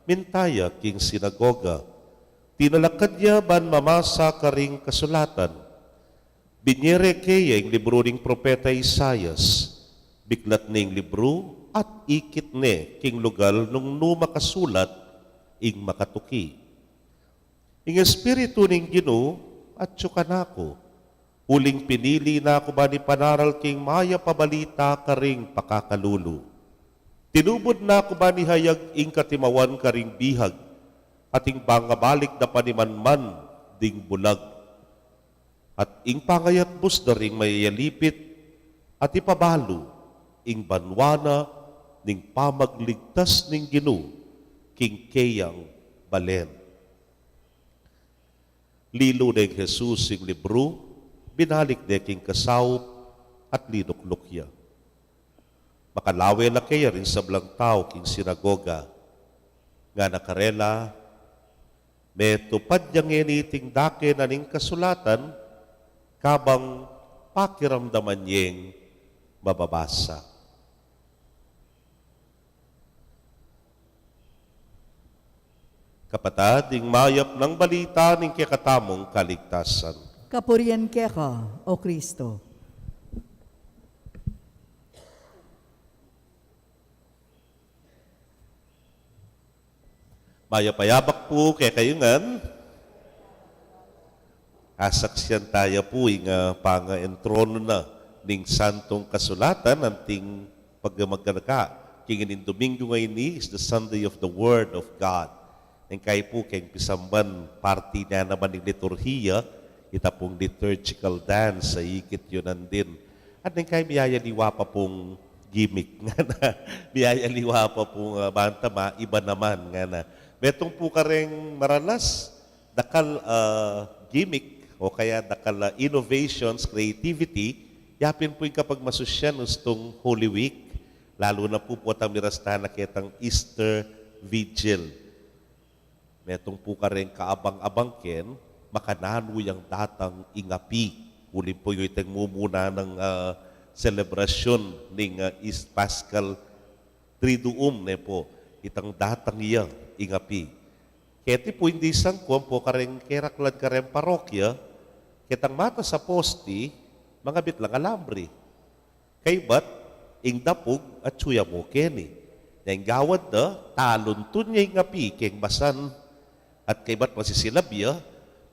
mintaya king sinagoga. Tinalakad niya ban mamasa karing kasulatan. Binyere kaya ing libro ning propeta Isayas, biklat ning libro, at ikit ne king lugal nung makasulat ing makatuki. Ing espiritu ning Ginoo at kanako, uling pinili na ako ba ni panaral king maya pabalita karing pakakalulu. Tinubod na ako ba ni hayag ing katimawan karing bihag, ating bangabalik na panimanman ding bulag. At ing pangayat bus na ring mayayalipit, at ipabalo ing banwana ning pamagligtas ning Ginoo king kayang balen. Lilo ng Jesus ing libro, binalik de king kasaw at linuklukya. Makalawe na kaya rin sa blang tao king sinagoga, nga nakarela, may tupad niyang initing dake na ning kasulatan, kabang pakiramdaman niyeng mababasa. Kapatad, ing mayap ng balita ning kikatamong kaligtasan. Kapurian ka, O Kristo. Mayapayabak po kay kayungan. Asaksyan tayo po ing panga-entrono na ning santong kasulatan anting pagmagkaraka. Kingin Domingo ngayon ni is the Sunday of the Word of God. Ang kay po kay pisamban party na naman ng liturhiya, ita pong liturgical dance sa ikit yun din. At ang kay biyayaliwa pa pong gimmick nga na, biyayaliwa pa pong bantama, iba naman nga na. Betong po ka rin maranas, dakal gimmick o kaya dakal innovations, creativity, yapin po yung kapag masusyan ustong Holy Week, lalo na po po tamirastan na kitang Easter Vigil. Metong po ka rin kaabang-abang ken, makanano yung datang ingapi. Uli po yung itang mumuna ng selebrasyon ng East Paschal Triduum ne po. Itang datang iya ingapi. Keti po hindi sangkuan po ka rin keraklad ka rin parokya, kitang mata sa posti, mga bitlang alambre. Kay bat, ing dapog at suya mo keni. Yung gawad na, taluntun niya ingapi, keng basan, at kay ba't masisilabya,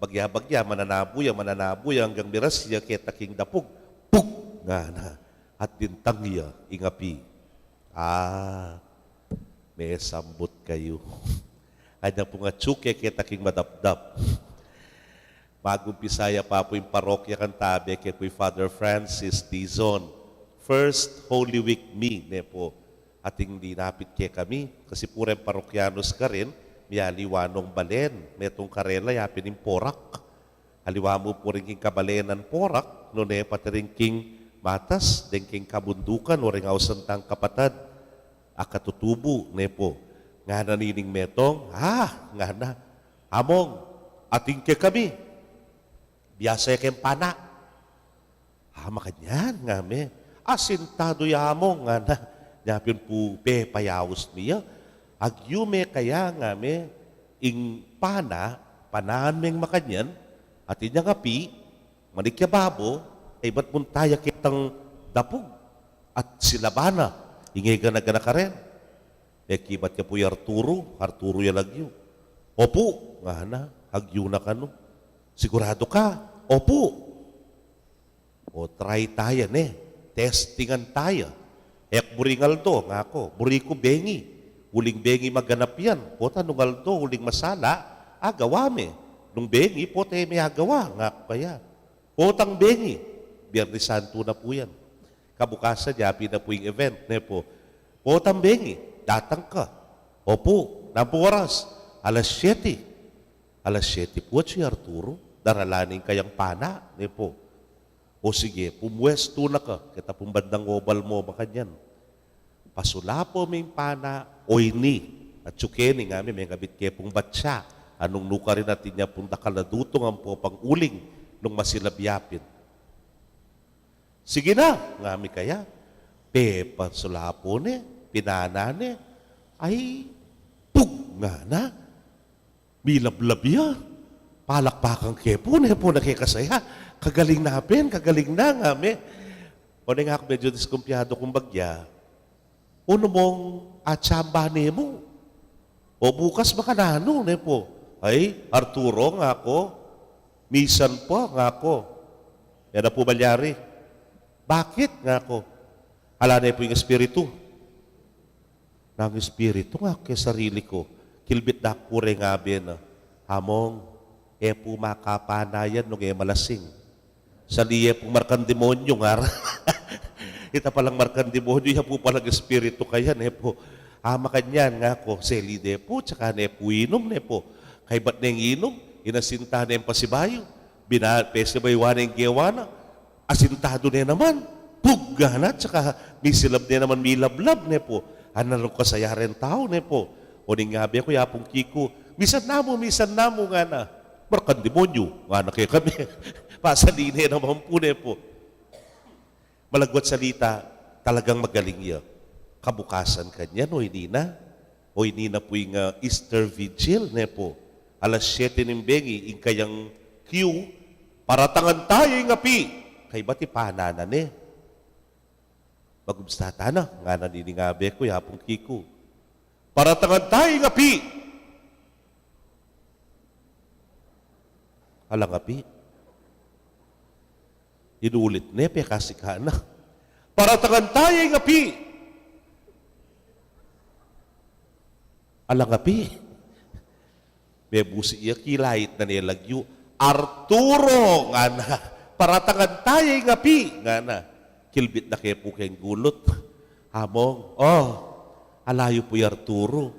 bagya-bagya, mananabuya, hanggang mirasya, kaya taking dapog, puk! Nga na, at dintangya, ingapi. May sambot kayo. Ay na po nga tsuke, kaya taking madapdap. Magumpisaya pa po yung parokya kantabi, kaya po yung Father Francis Dizon. First Holy Week me, ne po, ating dinapit kaya kami, kasi puro yung parokyanos ka rin, miyaliwanong balen, metong karela yapin yung porak. Haliwa mo po rin king kabalenan porak, no ne pati rin king matas, den king kabundukan, o rin ausantang kapatad. Akatutubo, ne po. Nga na nining metong, nga na, among, ating ke kami. Biyasa kem pana. Makanyan, nga me. Asintado yamong, nga na. Yapin po, payawos niya. Agyume kaya nga me, ing panaan meng makanyan, at inyang api, manikyababo, ay ba't muntaya kitang dapog, at silabana, ingay gana-gana ka rin. Kibat ka po yung Arturo yung lagyo. Opo, nga na, agyo na ka no. Sigurado ka, opo. O try tayo testingan tayo. Buringaldo, nga ako, buriko bengi. Huling bengi maganap yan. Pota, nung aldo, huling masala, agawa me. Nung bengi, pota, may agawa. Nga kaya. Potang bengi. Biyernes Santo na po yan. Kabukasan, yapi na po yung event. Ne po. Potang bengi, datang ka. Opo, napo oras. Alas 7. Alas 7 po si Arturo. Daralanin kayang pana. Ne po. O sige, pumwesto na ka. Kita pumbandang obal mo, makanyan. Pasula po may pana, oy ni, at tsukeni nga may ngabit kaya pong batsa, anong nuka rin natin niya pong dakaladutong ang po pang uling nung masilabyapin. Sige na, nga may kaya, pasula po ni, pinana ni, ay, pug nga na, milablabya, palakpakang kepo, na po nakikasaya, kagaling na nga may, o nga ako medyo diskumpiyado kung bagya, uno mong atsamba mo. O bukas makanano, ne po. Ay, Arturo nga ako, misan po nga ako. Yan na po balyari. Bakit nga ako? Hala na po yung espiritu. Nang espiritu nga kay sarili ko. Kilbit na kure nga na. Hamong, po makapanayan nung malasing. Sa liye po markan demonyo nga. Ita palang markan demonyo, yan po palang espiritu kaya, ne po. Ama kanyan nga ko, seli de po, tsaka ne po inom ne po. Kay ba't neng inom, inasinta na yung pasibayo. Pesibayo na yung gewana, asintado na naman. Pugga na, tsaka misilab na naman milablab ne po. Analo kasayaren tao ne po. O ning ngabi ako, yapong kiko, misan na mo nga na. Markan demonyo, nga na kayo kami. Pasaline naman po ne po. Malagwat salita, talagang magaling iya. Kabukasan kanya, no, hindi na po yung Easter Vigil, ne po. Alas 7 ng bengi, yung kayang Q, para tangan tayo yung api. Kay ba't ipanana, ne? Magumstata na, nga naningabe ko, yapong kiko. Para tangan tayo yung api. Alang api. Inulit, ne, kasi ka na. Para tangan tayo yung api. Alangapi. May busi iya kilahit na nilagyo. Arturo nga na. Paratangan tayo nga pi. Nga na. Kilbit na kayo po kayong gulot. Hamong, alayo po yung Arturo.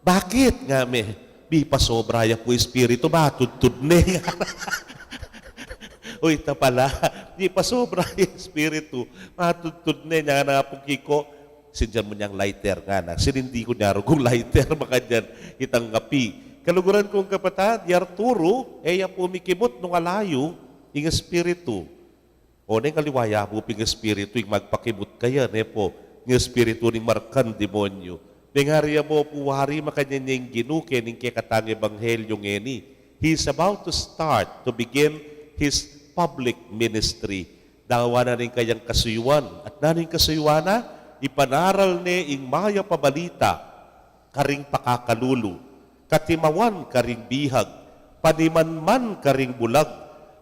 Bakit nga may? Di pa sobra ya po espiritu ba? Tudtud ne. Uy, ita pala. Di pa sobra yung espiritu. Matudtud ne. Nga na po kiko. Sindihan mo niyang lighter nga na. Sinindi ko niya kung lighter, maka dyan itang ngapi. Kaluguran kong kapatid, di Arturo, ya pumikibot nung alayo, yung espiritu. O na yung kaliwaya mo, yung espiritu, yung magpakibot kaya, ne po, yung espiritu ng markan demonyo. Nengarya mo, puwari makanyan niya yung ginuke, ng kekatang ebanghelyo ngeni. He's about to start to begin his public ministry. Dawa na rin kayang kasuyuan. At nanin kasuyuan na, ipanaral ni ing maya pabalita, karing pakakalulu, katimawan karing bihag, panimanman karing bulag,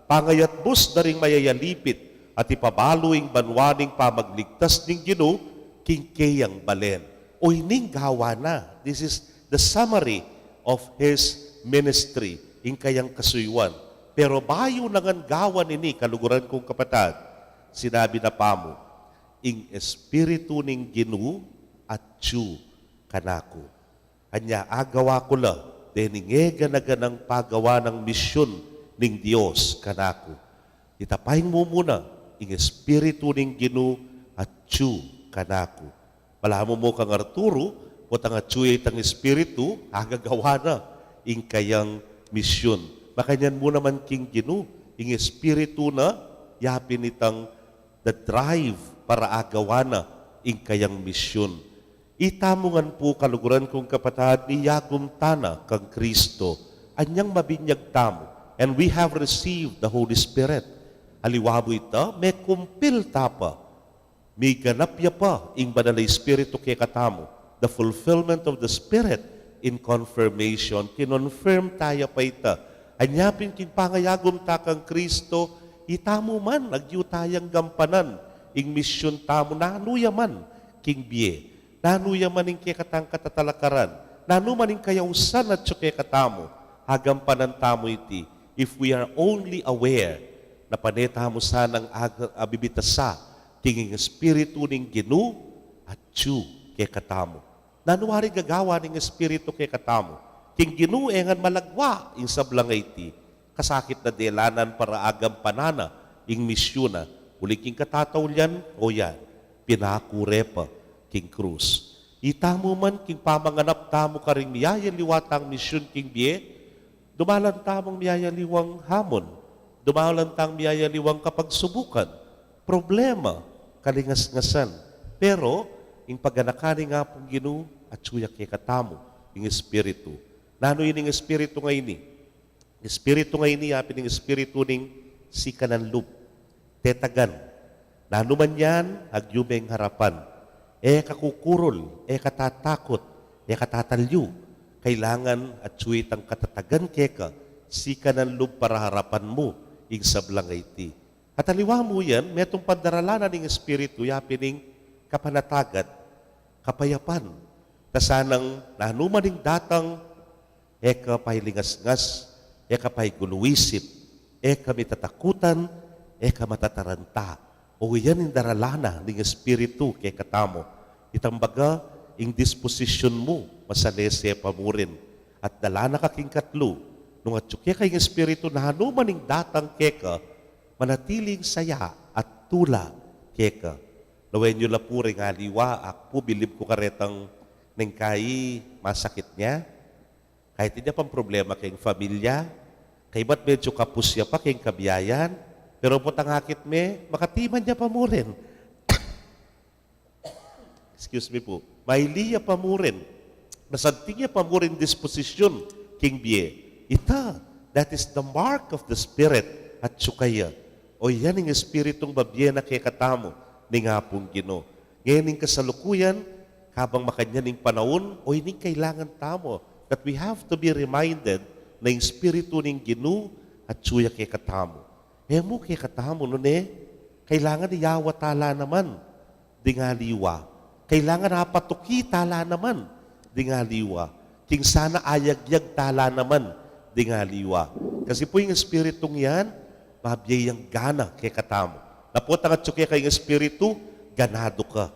pangayatbus na ring mayayalipit, at ipabalo ing banwaning pamagligtas ning Ginoo, kingkeyang balen. O ining gawa na. This is the summary of his ministry, ing kayang kasuyuan. Pero bayo nangan gawa nini, kaluguran kong kapatid, sinabi na pamo, ing espiritu ning Ginoo at Diyo kanako. Anya agawa ko la, deningega na ganang pagawa ng misyon ning Dios kanako. Itapahin mo muna, ing espiritu ning Ginoo at Diyo kanako. Malamo mo kang Arturo, o tang Diyo ay tang espiritu, agagawa na, ing kayang misyon. Makanyan mo naman king Ginoo, ing espiritu na, yapin itang the drive para agawa na ing kayang misyon. Itamungan po kaluguran kong kapatid ni Yagum Tana kang Kristo, anyang mabinyag tamo, and we have received the Holy Spirit. Aliwabo ita, may kumpil tapa, may ganapya pa ing banalay Espiritu kay katamo, the fulfillment of the Spirit in confirmation, kinonfirm tayo pa ita, anyapin king pangayagum ta kang Kristo, itamo man, agyu tayang gampanan, ing misyon tamo, nanuyaman, king biye, nanuyaman ing kekatang katatalakaran, nanuman ing kayausan at kekatamo, hagampanan tamo iti, if we are only aware, na panetamo sanang abibitasa, king espiritu ning Ginoo at Diyo kekatamo. Nanuwari gagawa ning espiritu kekatamo, king Ginoo engan malagwa, ing sablangay iti, kasakit na delanan para agampanana, ing misyona, uli king katatawlyan, o yan, pinakure pa, king krus. Itamo man, king pamanganap tamo karing miyaya liwatang misyon king biye, dumalan tamong miyaya liwang hamon, dumalan tang miyaya liwang kapagsubukan, problema, kalingas-ngasan. Pero, ing paganakani nga pong Ginoo, at suyak kay katamo, ing espiritu. Nano yun ing espiritu nga ini? Espiritu nga ini, apin ing espiritu ning sikanan lub. Tetagan. Nanuman yan, hagyumeng harapan. kakukurol, katatakot, katatalyo. Kailangan at suwitang katatagan keka, sika ng loob para harapan mo, ing sablang iti. At aliwa mo yan, metong pandaralanan ng Espiritu, yapining kapanatagat, kapayapan. Tasanang nanumaning datang, eka pa'y lingas-ngas, eka pa'y guluisip, eka mitatakutan, eka matataranta. O yan yung daralana ng Espiritu kay katamo. Itambaga, ing disposition mo, masalese pa mo rin. At dala na kaking katlo, nung at syukya kayong Espiritu na hanumaning datang keka, manatiling saya at tula keka. Lawen nyo la po rin aliwa, ako bilib ko karetang neng kay masakit niya. Kahit hindi pang problema kayong familia, kay ba't medyo kapusya pa kayong kabiyayan, pero po tangakit me, makatiman niya pa mo rin. Excuse me po. Mailiya pa mo rin. Nasanting niya pa mo rin disposisyon, King Bie. Ita, that is the mark of the Spirit at sukaya. O yan ang Espiritong babye na kay katamo ni nga pong Ginoo. Ngayon yung kasalukuyan, habang makanyaning panahon, o ining kailangan tamo that we have to be reminded na yung Espiritu ng Ginoo at suya kay katamo. Mo kay katamo nun kailangan iyawa tala naman, di nga liwa. Kailangan napatuki tala naman, di nga liwa. King sana ayagyag tala naman, di nga liwa. Kasi po yung Espiritong yan, mabiyayang gana kay katamo. Napotang at suki kay Espiritu, ganado ka.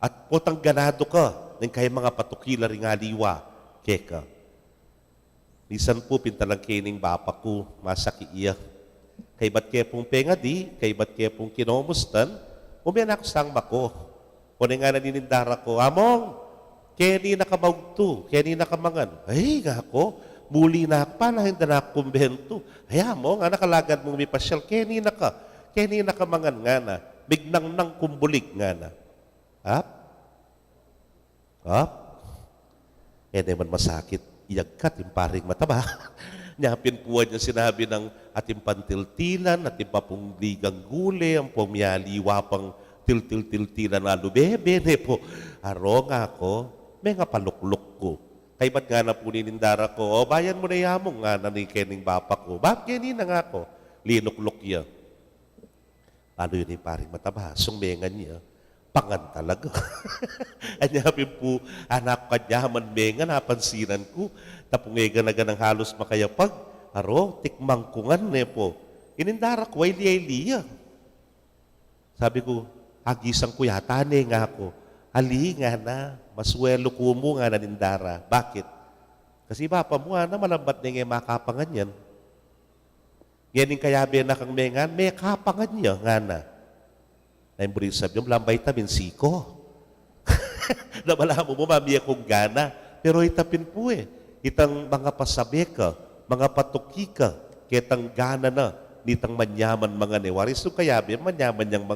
At potang ganado ka, ng kay mga patukila rin nga liwa, keka. Nisan po pintalang kining bapa ko, masakiiya. Kay ba't kaya pong pengadi, kay ba't kaya pong kinomustan, umiyan ako sang mako. Kung nga naninindara ko, among, kaya nakamagto, kaya nakamangan. Ay, nga ako, muli na ako, paano hindi na ako kumbento? Ay, mo, nga nakalagad mong may pasyal, kaya nakamangan nga na, bignang nang kumbulig nga na. Up? Naman masakit, iyagkat, yung paring mataba. Nyapin po niya sinabi ng ating pantiltilan, ating papungligang guli, ang pumiyaliwa pang til-til-til-tilan na lubebe, po. Aro nga ako, may nga palukluk ko. Kay ba't nga na po ninindara ko, o bayan mo na yamong nga na ni Kening bapa ko. Bakit kanina nga ako? Linukluk niya. Lalo yun yung paring mataba, sungmengan niya. Pangan talaga. Anyapin po, anak kadyaman mengan, napansinan ko. Tapungega na ganang halos makayapag. Aro, tikmangkungan po. Inindara ko, ay liya. Sabi ko, agisang ko yata nga ako. Ali nga na, maswelo ko mo nga nanindara. Bakit? Kasi bapa mo na malambat na nga makapangan yan. Ngayon kaya na kang mengan, may kapangan niya nga na. Naimburin sabi niyo, malang vitamin C ko. Nabala mo mamiya kong gana. Pero itapin po itang mga pasabi ka, mga patuki ka, kitang gana na, nitang manyaman mga newaris. So kaya manyaman niyang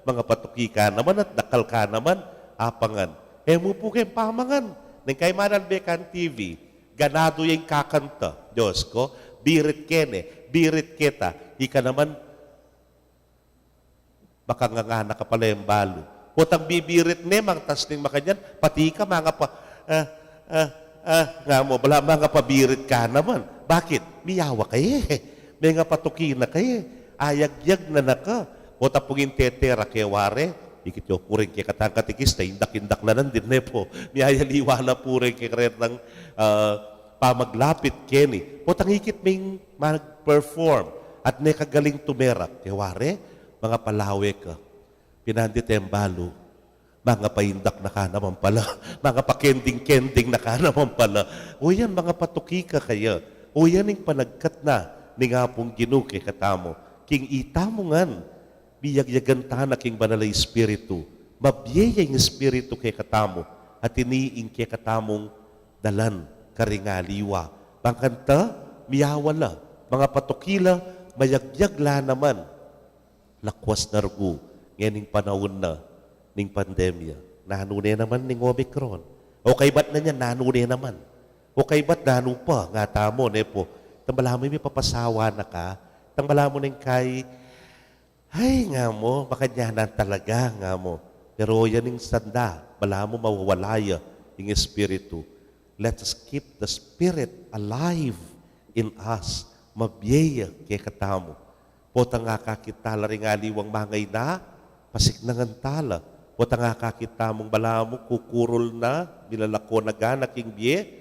mga patuki ka naman at dakal ka naman, apangan. Mo po kayong pamangan. Nang kay Manan Bekan TV, ganado yung kakanta. Diyos ko, birit birit kita. Ika naman, baka nga na ka pala yung balo. Putang bibirit mang tas ning makanyan, pati ka mga pa, nga mo, bala mga pabirit ka naman. Bakit? Miyawa kayo May nga patuki na kayo Ayagyag na naka. O tapungin tetera kay ware, ikit yo puring kay katang katikis, na indak-indak na nandin po. Miyayaliwa na puring kay karet ng pamaglapit keni. O tangikit may mag-perform at may kagaling tumerak. Kay ware, mga palawe ka. Pinandit yung balo. Mga paindak na ka naman pala. Mga pakending-kending na ka naman pala. O yan, mga patuki ka kaya. O yan yung panagkat na ni nga pong ginuki katamo. King itamo ngan, biyagyagan na king banalay espiritu. Mabiyaya yung espiritu kay katamo at iniing kay katamong dalan karingaliwa. Bangkanta, miyawala. Mga patukila, mayagyagla naman. Lakwas nargo. Ngayon panahon na ning pandemya. Nanunay naman ning Omicron. O kay ba't na niya, nanunay naman. O kay ba't nanu pa, nga tamo, po. Tambala mo may papasawa na ka. Tambala mo ning kay, ay nga mo, makadyanan talaga nga mo. Pero yan yung sanda, bala mo mawawalaya yung Espiritu. Let us keep the Spirit alive in us. Mabiyaya kay katamo. Pota nga kakitala rin aliwang mangay na, pasiknangan tala. Pota nga kakita mong bala mo, kukurol na, nilalako na gana king biye,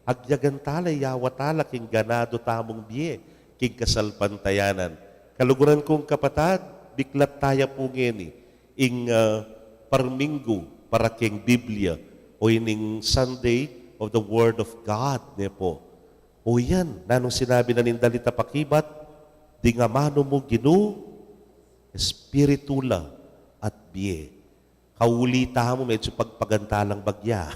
agyagan tala, yawa tala, king ganado tamong biye, king kasalpantayanan. Kaluguran kong kapatad, biklat taya po ngeni, ing parminggo para king Biblia, o ining Sunday of the Word of God, ne po. O yan, nanong sinabi na nindalita pakibat, di nga mano mo ginu, espiritula at biye. Kaulita mo medyo pagpagantalang bagya.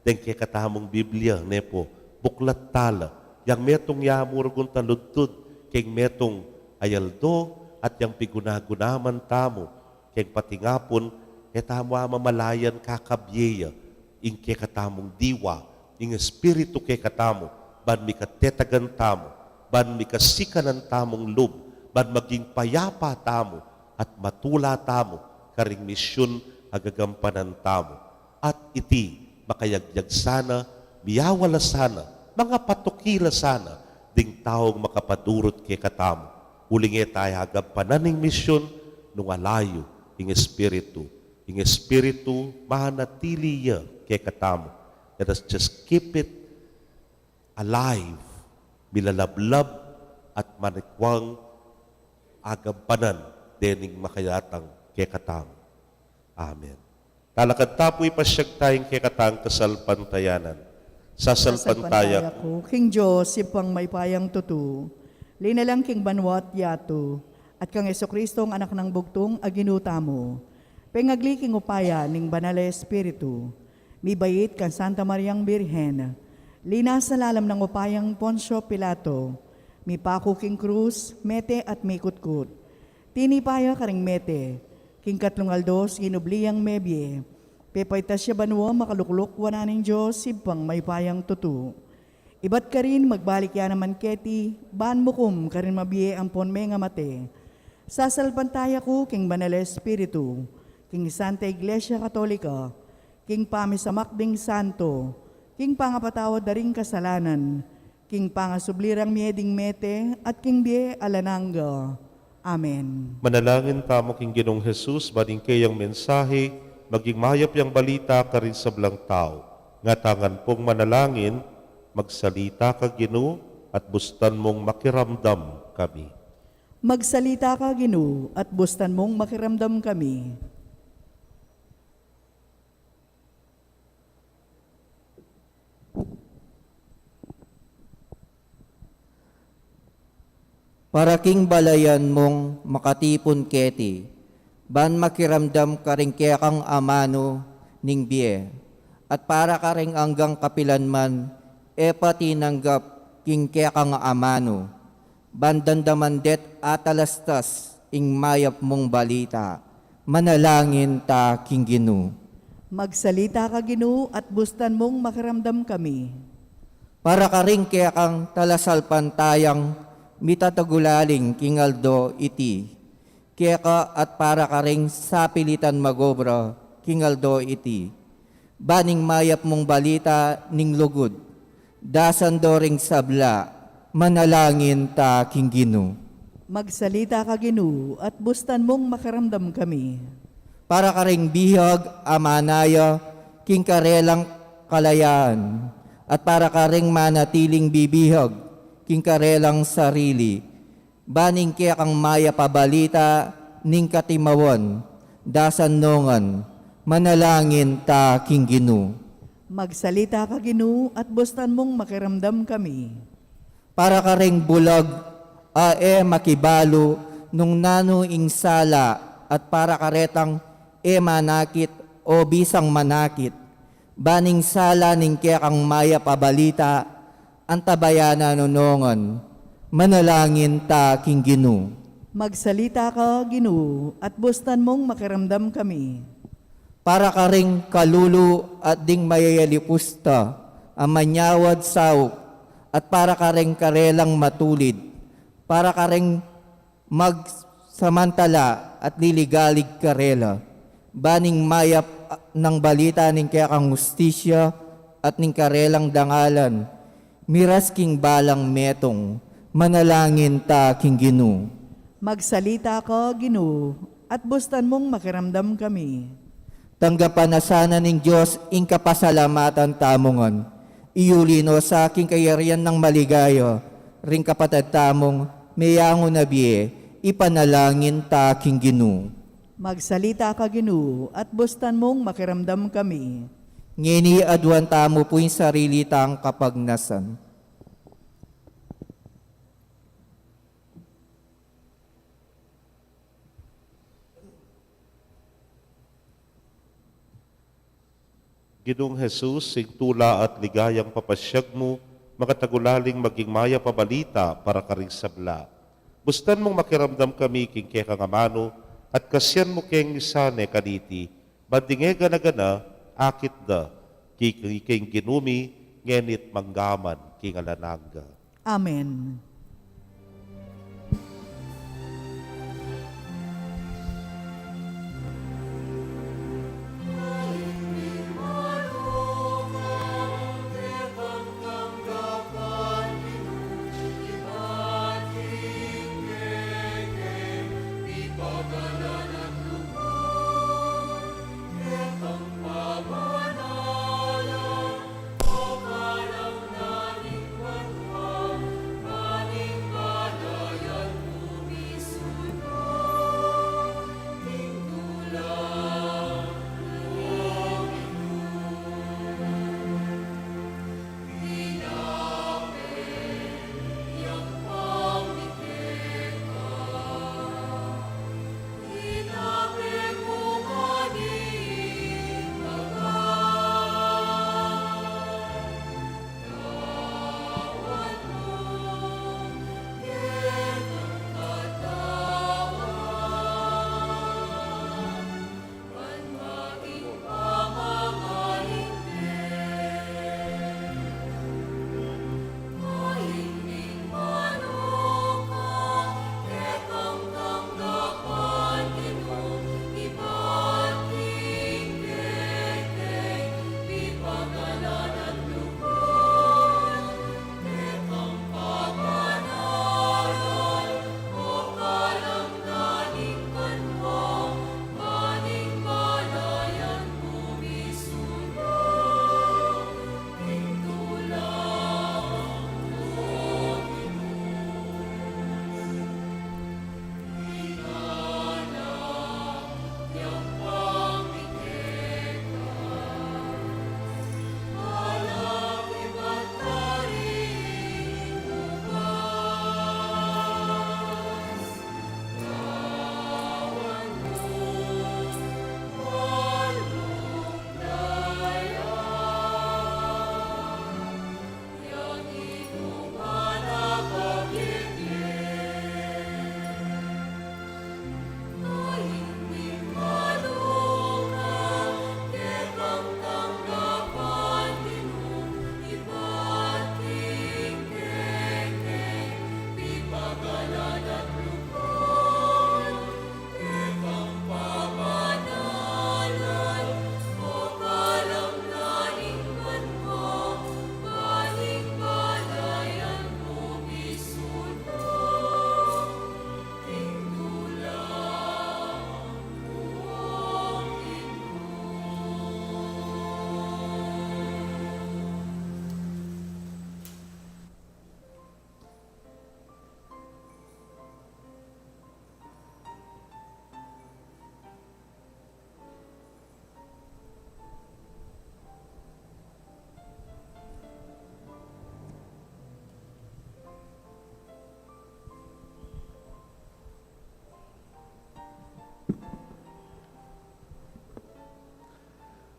Den kaya katamong Biblia, ne po, buklat tala. Yang metong yamurgon taludtud, keng metong ayaldo, at yang pigunagunaman tamo, keng patingapon, etamo mamalayan kakabyeya, ing kaya katamong diwa, ing espiritu kaya katamo, ban mi katetagan tamo, ban mi kasikanan tamong lub, ban maging payapa tamo, at matula tamo, karing misyon agagampanan tamo. At iti, makayagyag sana, miyawala sana, mga patukila sana, ding taong makapadurot kay katamo. Uling tayo agampanan ng misyon, nung alayo, ing espiritu. Ing espiritu, manatiliya kay katamo. Let us just keep it alive, milalablab at manikwang agampanan dening makayatang kekatang. Amen. Talakad tapoy pasyag tayong kekatang kasalpantayanan. Sasalpantaya ko, King Diyos, ipang may payang tutu, linalang king banwat yato, at kang Kristo ang anak ng bugtong aginuta mo, pengagli king upaya ning banal espiritu, mibayit kan Santa Mariang Birhen, linas sa lalam ng upayang Poncio Pilato, mi pako king krus, mete at may kutkut. Tinipaya karing mete, king katlungaldos, ginubliyang mebye, pepaytas siya banwa makalukluk wananing Diyos, sibpang may payang tutu. Ibat ka rin magbalik yan naman keti, ban mukum ka rin mabiye ang ponme nga mate. Sasalpantaya ko, king banal espiritu, king Santa Iglesia Katolika, king pamisamakding santo, king pangapatawad daring kasalanan, king pangasublirang mieding mete, at king bie alananga. Amen. manalangin tamo king Ginong Jesus, bading kayang mensahe, maging mayap yang balita ka rin sa blang tao. Nga tangan pong manalangin, magsalita ka Ginoo, at bustan mong makiramdam kami. Magsalita ka, Ginoo, at bustan mong makiramdam kami. Para king balayan mong makatipon keti, ban makiramdam ka rin kaya kang amano ning biye, at para ka rin anggang kapilan man, pati nanggap king kaya kang amano, bandandaman det atalastas ing mayap mong balita, manalangin ta king Ginoo. Magsalita ka, Ginoo, at bustan mong makiramdam kami. Para ka rin kaya kang talasalpantayang mitatagulaling kingaldo iti, kaya ka at para ka rin sapilitan magobra kingaldo iti, baning mayap mong balita ning lugod, dasan do ring sabla, manalangin ta king Ginoo. Magsalita ka, Ginoo, at bustan mong makiramdam kami. Para ka ring bihag amanaya king karelang kalayaan, at para ka ring manatiling bibihag king karelang sarili, baning kaya kang maya pabalita ning katimawan, dasan nongan, manalangin ta king Ginoo. Magsalita ka, Ginoo, at bustan mong makiramdam kami. Para ka ring bulag, makibalo, nung nano ing sala, at para karetang manakit o bisang manakit, baning sala ning kaya kang maya pabalita, antabaya nonongan, manalangin ta king Ginoo. Magsalita ka, Ginoo, at bustan mong makiramdam kami. Para ka ring kalulu at ding mayayalipusta, ang manyawad sauk, at para ka ring karelang matulid, para ka ring magsamantala at liligalig karela, baning mayap ng balita ning kaya kang mustisya at ning karelang dangalan, miras king balang metong, manalangin ta king Ginoo. Magsalita ka, Ginoo, at bustan mong makiramdam kami. Tanggapan na sana ning Diyos ing kapasalamatan tamongan. Iulino sa aking kayarian ng maligaya, ring kapatid tamong mayango na biye, ipanalangin ta king Ginoo. Magsalita ka, Ginoo, at bustan mong makiramdam kami. Ngini adwan tamo po yung sarili tang kapagnasan. Ginoong Jesus, sigtula at ligayang papasyag mo, makatagulaling maging maya pabalita para karing sabla. Bustan mong makiramdam kami king kaya kangamano, at kasyan mo keng nisane kaniti, bandinge gana-gana, akit da, king ginumi, ngenit manggaman, king alananga. Amen.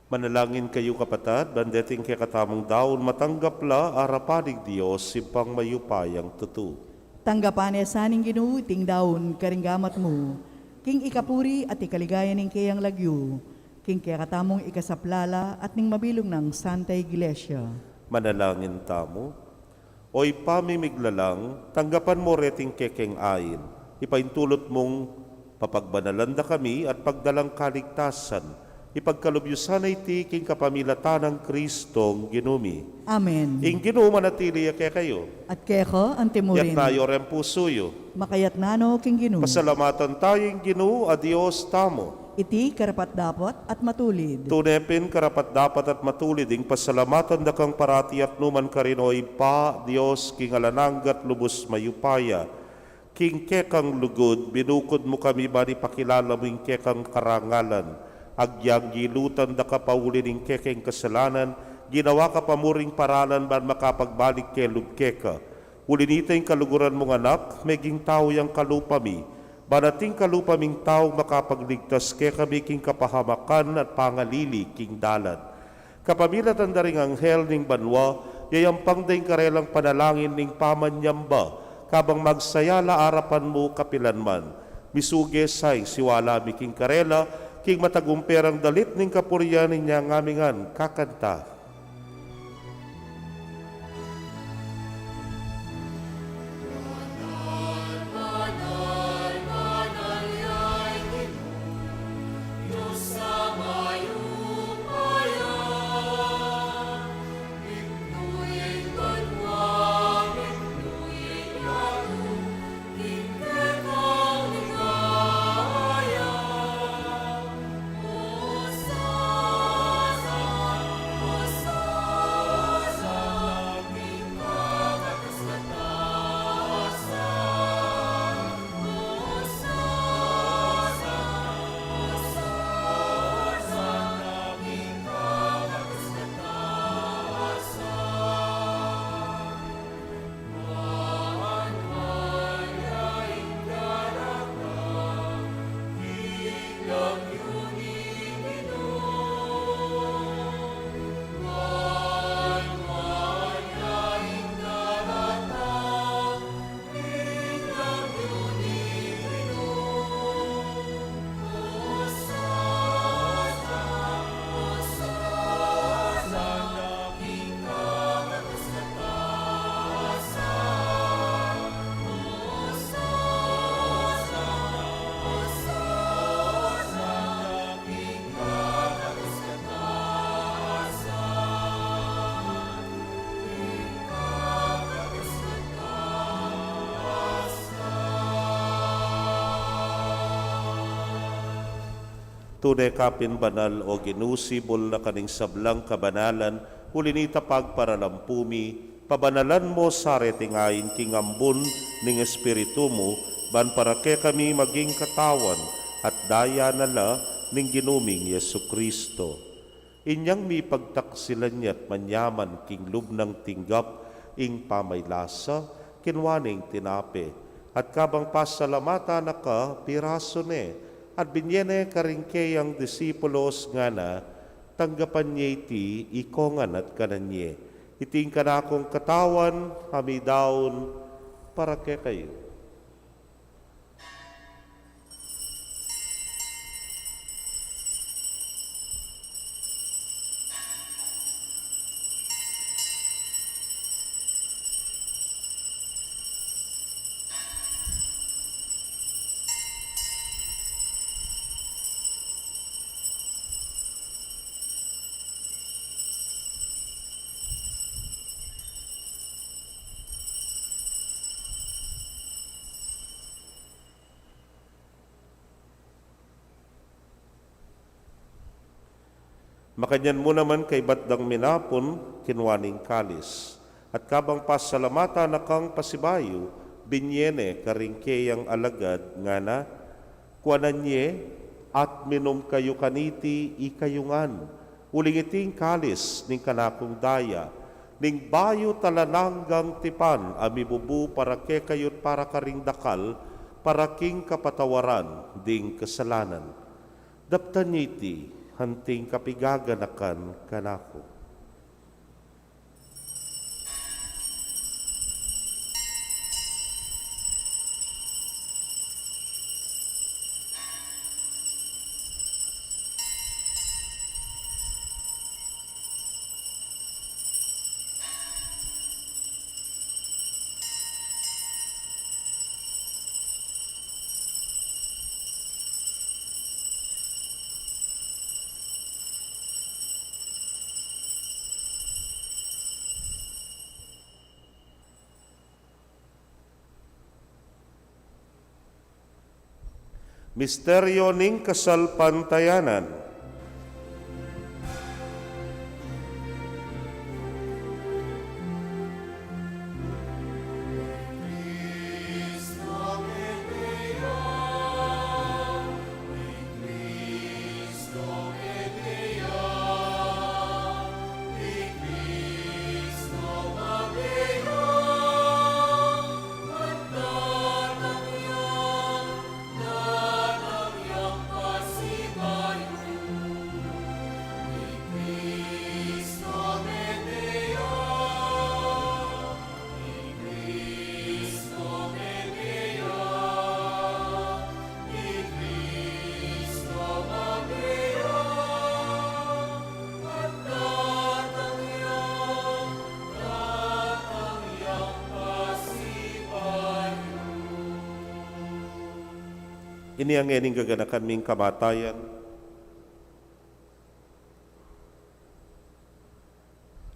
Manalangin kayo kapatad, bandeting kay katamong daon, matanggapla arapanig Diyos, simpang mayupayang tutu. Tanggapan niya saning Ginoo ting daon karinggamat mo, king ikapuri at ikaligayan ning kayang lagyo, king kaya katamong ikasaplala at ning mabilong ng Santa Iglesia. Manalangin tamo. Oy pamimiglalang, tanggapan mo reting kekeng ain, ipaintulot mong Papagbanalanda kami at pagdalang kaligtasan, ipagkalubyusan ay tiking kapamilatan ng Kristong ginumi. Amen. Ing ginuma natili kaya kayo, At keko ang yat timurin. tayo rin pusuyo. Makayat nano king ginu. Pasalamatan tayong Ginoo a Dios tamo. Iti karapat dapat at matulid. Tunepin karapat dapat at matulid ing pasalamatan da kang parati at numan karinoy pa Dios king alananggat lubos mayupaya. King kekang lugod, binukod mo kami ba ni pakilala mo ing kekang karangalan. Agyang gilutan da kapaulin ing kekeng kasalanan, ginawa ka pamuring paralan ban makapagbalik kay lubkeka. Ulinita ing kaluguran mong anak, meging tao yang kalupami. Banating kalupaming tao makapagligtas kay kami king kapahamakan at pangalili king dalan. Kapamilatan da ring anghel ning banwa, yayampang daing karelang panalangin ning pamanyamba, kabang magsayala arapan mo kapilanman. Misuge say siwala mi king karela, king matagumperang dalit ning kapuryan niya ngamingan kakanta. Tunay kapin banal o ginusibol na kaning sablang kabanalan, ulinita pagparalampumi, pabanalan mo sa retingayin kingambon ning espiritu mo, ban para kay kami maging katawan at daya nala ning ginuming Yesu Kristo. Inyang mi pagtaksilan niya't manyaman king lubnang tinggap, ing pamaylasa, kinwaning tinape, at kabang pasalamata na ka, piraso ne, at binyene karingke ang disipulos nga na, tanggapan niya iti ikongan at kananye. Iting kanakong katawan, kami daon, para kay kayo. Makanyan mo naman kay batdang minapon, kinwaning kalis. At kabang pasalamata na kang pasibayo, binyene karingkeyang alagad nga na, kuananye at minom kayo kaniti ikayungan. Uling iting kalis ning kanakong daya, ning bayo talananggang tipan, amibubu para ke kayot para karing dakal, para king kapatawaran ding kasalanan. Daptan iti, hanting kapigaganakan kanako. Misteryo ning kasalpantayanan. Ini ang ening gaganakan ming kamatayan.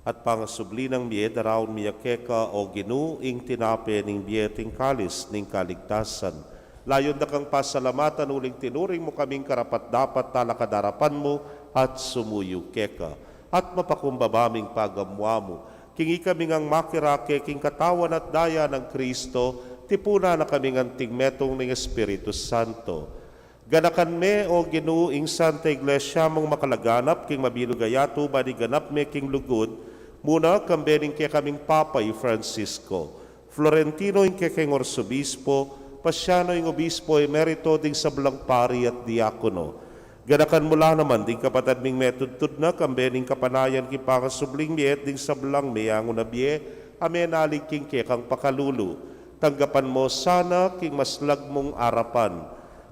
At pangasubli ng biye, daraon miyakeka o ginuing tinape ning biye ting kalis ning kaligtasan. Layon na kang pasalamatan uling tinuring mo kaming karapat dapat talakadarapan mo at sumuyo keka. At mapakumbabaming pagamwa mo. Kingi kami ngang makirake king katawan at daya ng Kristo, tipuna na kaming anting metong ng Espiritu Santo. Ganakan me o ginuing Santa Iglesia mong makalaganap king mabilugayato ba ni ganap me king lugod, muna kambening kaya kaming Papay Francisco, Florentino yung kaya king Orsobispo, Pasyano yung Obispo Emerito ding sablang pari at diakono. Ganakan mula naman ding kapatad ming metudtud na kambening kapanayan king pakasubling miet ding sablang meyango na biye, amenalig king kaya kang pakalulu. Tanggapan mo sana king maslag mong arapan.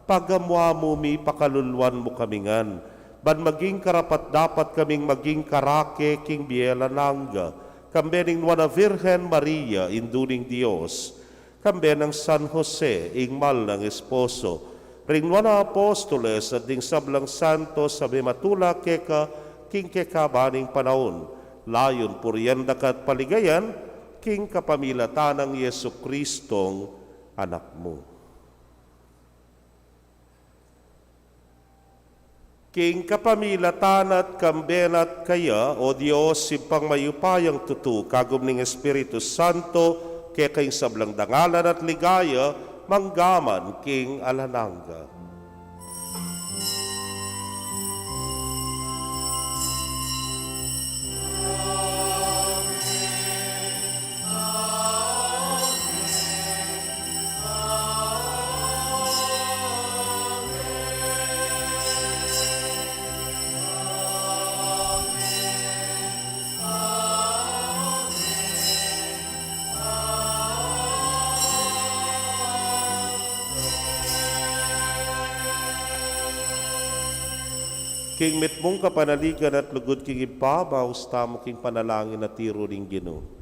Pagamwa mo mi pakaluluan mo kamingan. Ban maging karapat dapat kaming maging karake king biela nangga. Kambe ning Nuana Virgen Maria induning Dios. Kambe ng San Jose ingmal ng esposo. Ring Nuana Apostoles at ding sablang santo sabi matula keka king keka baning panahon. Layon puriyan dakat paligayan king kapamilatan ng Yesu Kristong anak mo. King kapamilatan at kambenat kaya, o Diyos, simpang mayupayang tutu, kagum ning Espiritu Santo, kaya kayong sablang dangalan at ligaya, manggaman king alananga. King mitmong kapanaligan at lugod king ibabaw, tamo king panalangin na tiro ring Ginoo.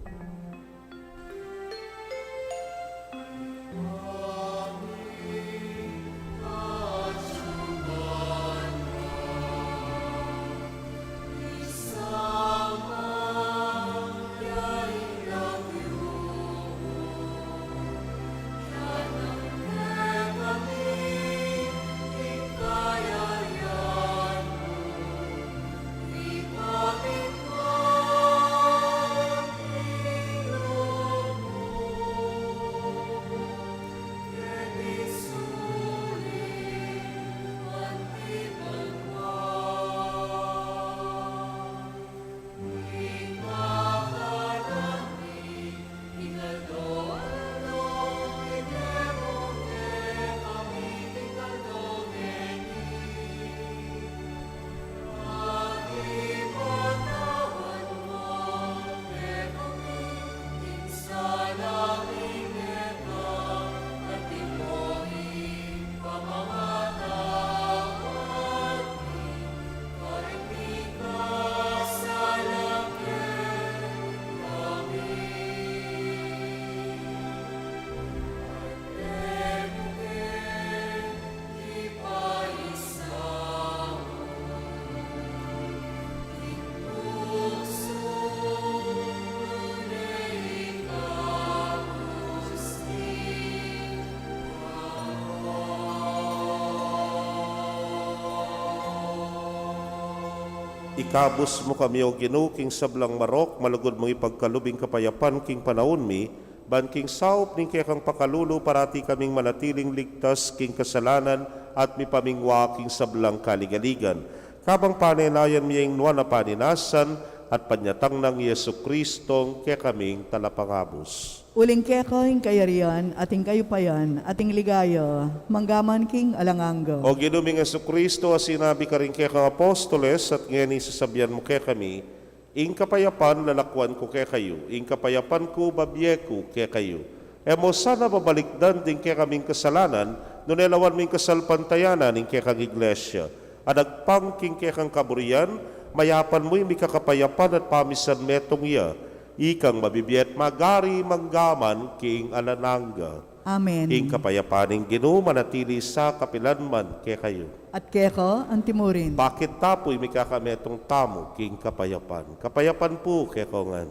ikabus mo kami o Ginoo king sablang marok, malugod mong ipagkalubing kapayapan king panahon mi, ban king saup ning kaya kang pakalulu parati kaming manatiling ligtas king kasalanan at mi pamingwa king sablang kaligaligan. Kabang paninayan miyang nuwan na paninasan at panyatang ng Yesu Kristong kaya kaming talapangabos. Uling keko ing kayarian, ating kayupayan, ating ligaya, manggaman king alanganga. O ginuming Yesu Kristo, sinabi ka rin kaya kang apostoles at ngayon sasabihan mo kaya kami, ing kapayapan lalakwan ko kaya kayo, ing kapayapan ko babye ko kaya kayo. Emo sana babalikdan din kaya kaming kasalanan, nunelawan ming kasalpantayanan ing kaya kang iglesia. Adagpang king kaya kang kaburian, mayapan mo yung mikakapayapan at pamisan metong iya, ikang mabibiyet magari manggaman king alananga. Amen. Ing kapayapaning Ginoo manatili sa kapilanman kay kayo. At keko ang timurin. Bakit tapoy may kakametong tamo king kapayapan? Kapayapan po kay kongan.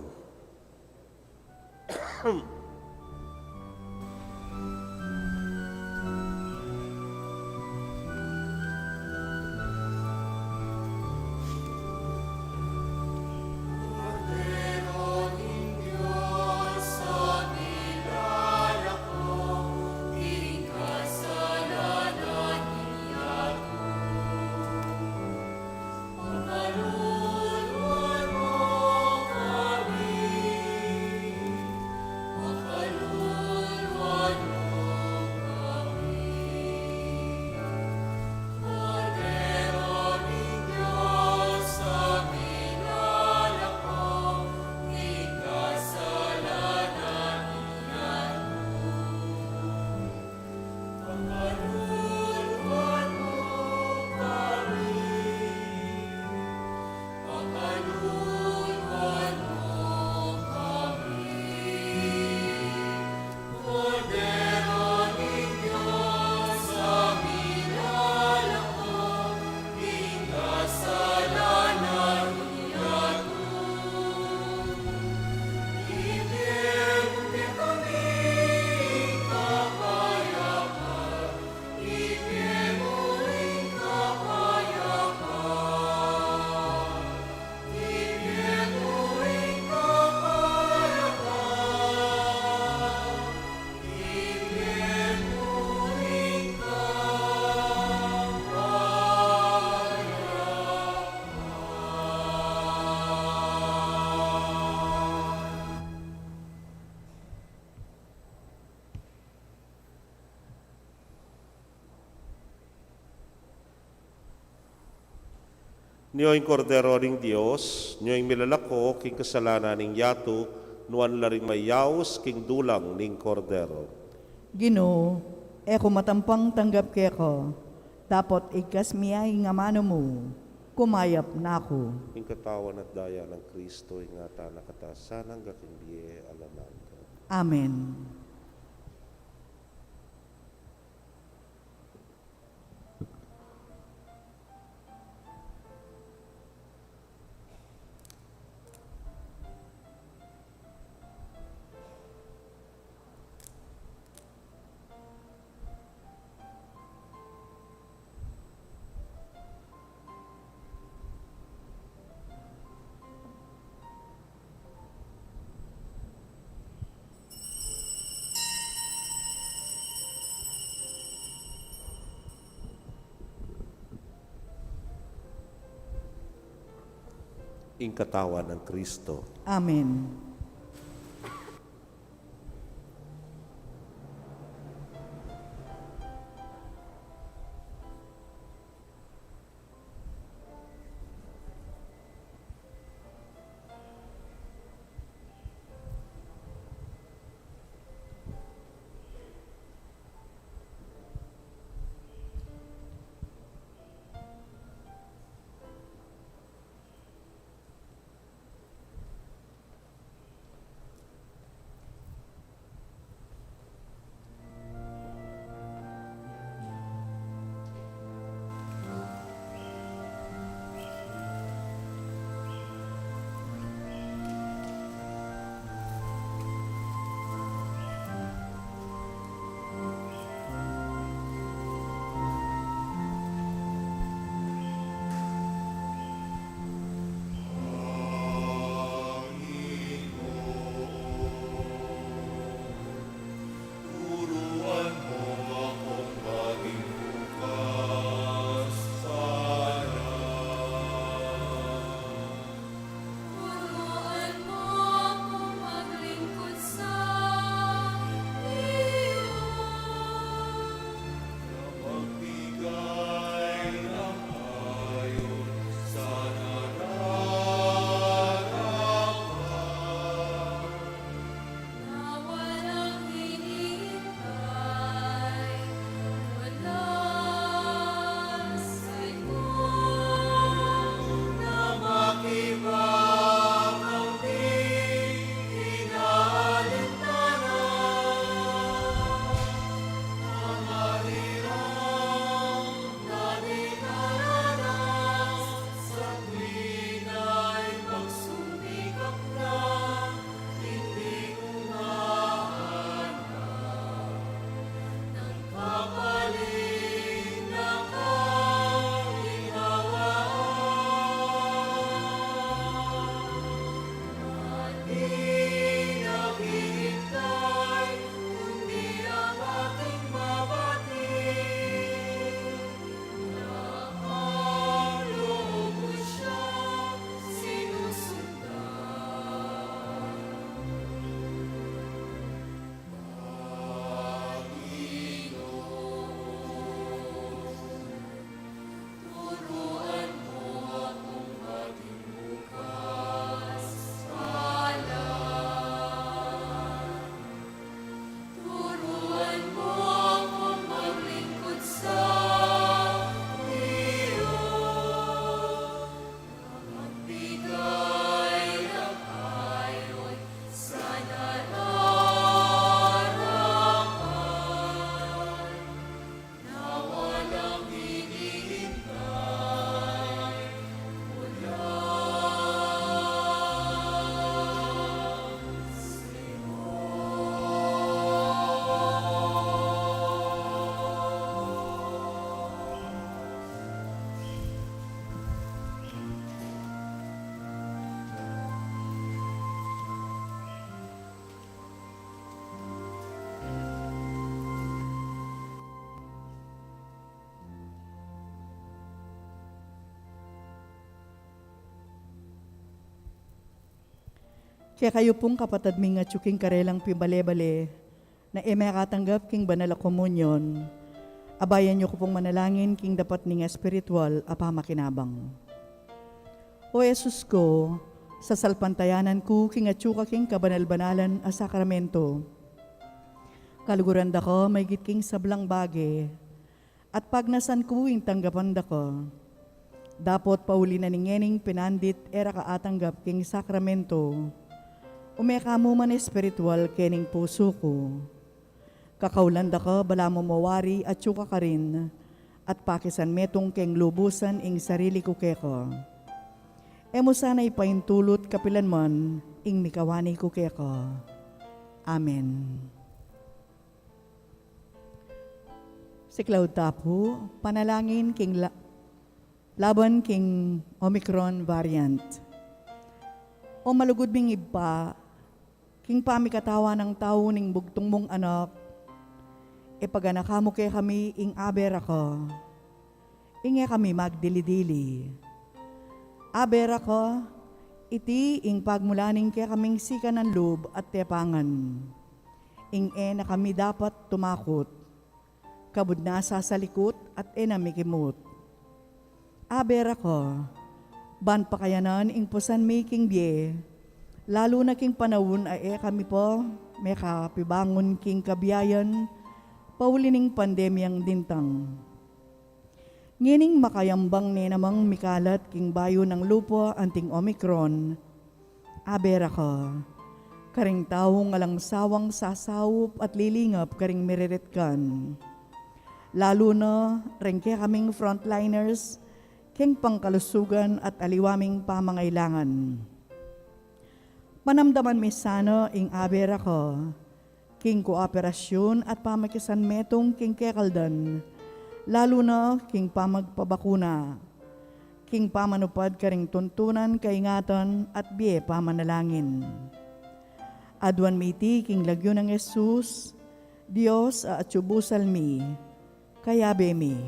Niyo'y kordero ring Diyos, niyo'y milalako king kasalanan ning yato, nuan laring mayaos king dulang ning kordero. Ginoo, eko matampang tanggap keko, tapot ikas miyay nga mano mo, kumayap na ako. Ing katawan at daya ng Kristo, ingata nakatasan ang gaking alaman ka. Amen. Ing katawan ng Kristo. Amen. Kaya kayo pong kapatid mi nga tsuking karelang pibale-bale na katanggap king banal a komunyon, abayan niyo ko pong manalangin king dapat ning espiritual a pamakinabang. O Jesus ko, sa salpantayanan ko king atsuka king kabanal-banalan a sakramento, kaluguran da ko may king sablang bage, at pagnasan ko ing tanggapan da ko, dapot pauli na ningening pinandit era kaatanggap king sakramento, umeka mo man espiritual kening puso ko. Kakaulan da ka, bala mo mawari at tsuka ka rin, at pakisan metong keng lubusan ing sarili ko keko. Emo sana ipaintulot kapilan man, ing mikawani ko keko. Amen. Si Cloud Tapu, panalangin king laban king Omicron variant. O malugod bing iba, king pamikatawa ng tao ning bugtong mong anak, ipagana mo kay kami ing aber ako. Inge kami magdili-dili. Aber ako, iti ing pagmulaning kay kaming sika ng loob at tepangan. Ing na kami dapat tumakot. Kabud na sa salikot at namikimot. Aber ako, ban pa kayanan ing pusan making biye, lalo na king panahon ay kami po, may kapibangon king kabiyayan, paulining pandemyang dintang. Ngining makayambang ni namang mikalat king bayo ng lupo anting Omicron, aber ako, karing taong alang sawang sasawop at lilingap karing miriritkan. Lalo na rengke kaming frontliners, king pangkalusugan at aliwaming pamangailangan. Manamdaman mi sana ing aber ako, king kooperasyon at pamakisan metong king kekaldan, lalo na king pamagpabakuna, king pamanupad karing tuntunan, kaingatan at biye pamanalangin. Adwan miti king lagyo ng Jesus, Dios at subusal mi, kayabe mi.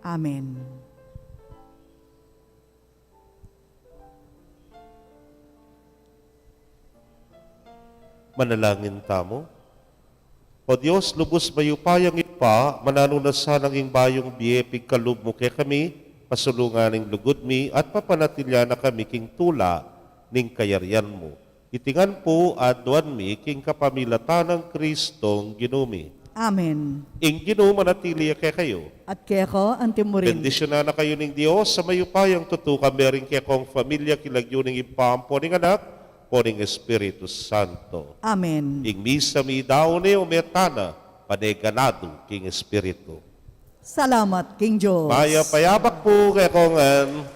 Amen. Manalangin tamo. O Diyos, lubos mayupayang ipa, mananunasan ang ing bayong biye, pigkalub mo kay kami, pasulungan ng lugod mi, at papanatilya na kami king tula ning kayaryan mo. Itingan po adwan mi king kapamilatan ng Kristong ginumi. Amen. Ing ginuma natili kay kayo. At keko antimurin. Bendisyon na kayo ning Diyos sa mayupayang tutukan mering kay kong familia kilagyo ning ipampo ning anak, po ning Espiritu Santo. Amen. Ing misa mi daw ni umetana, paneganado king Espiritu. Salamat, King Diyos. Maya payabak po kay kongan.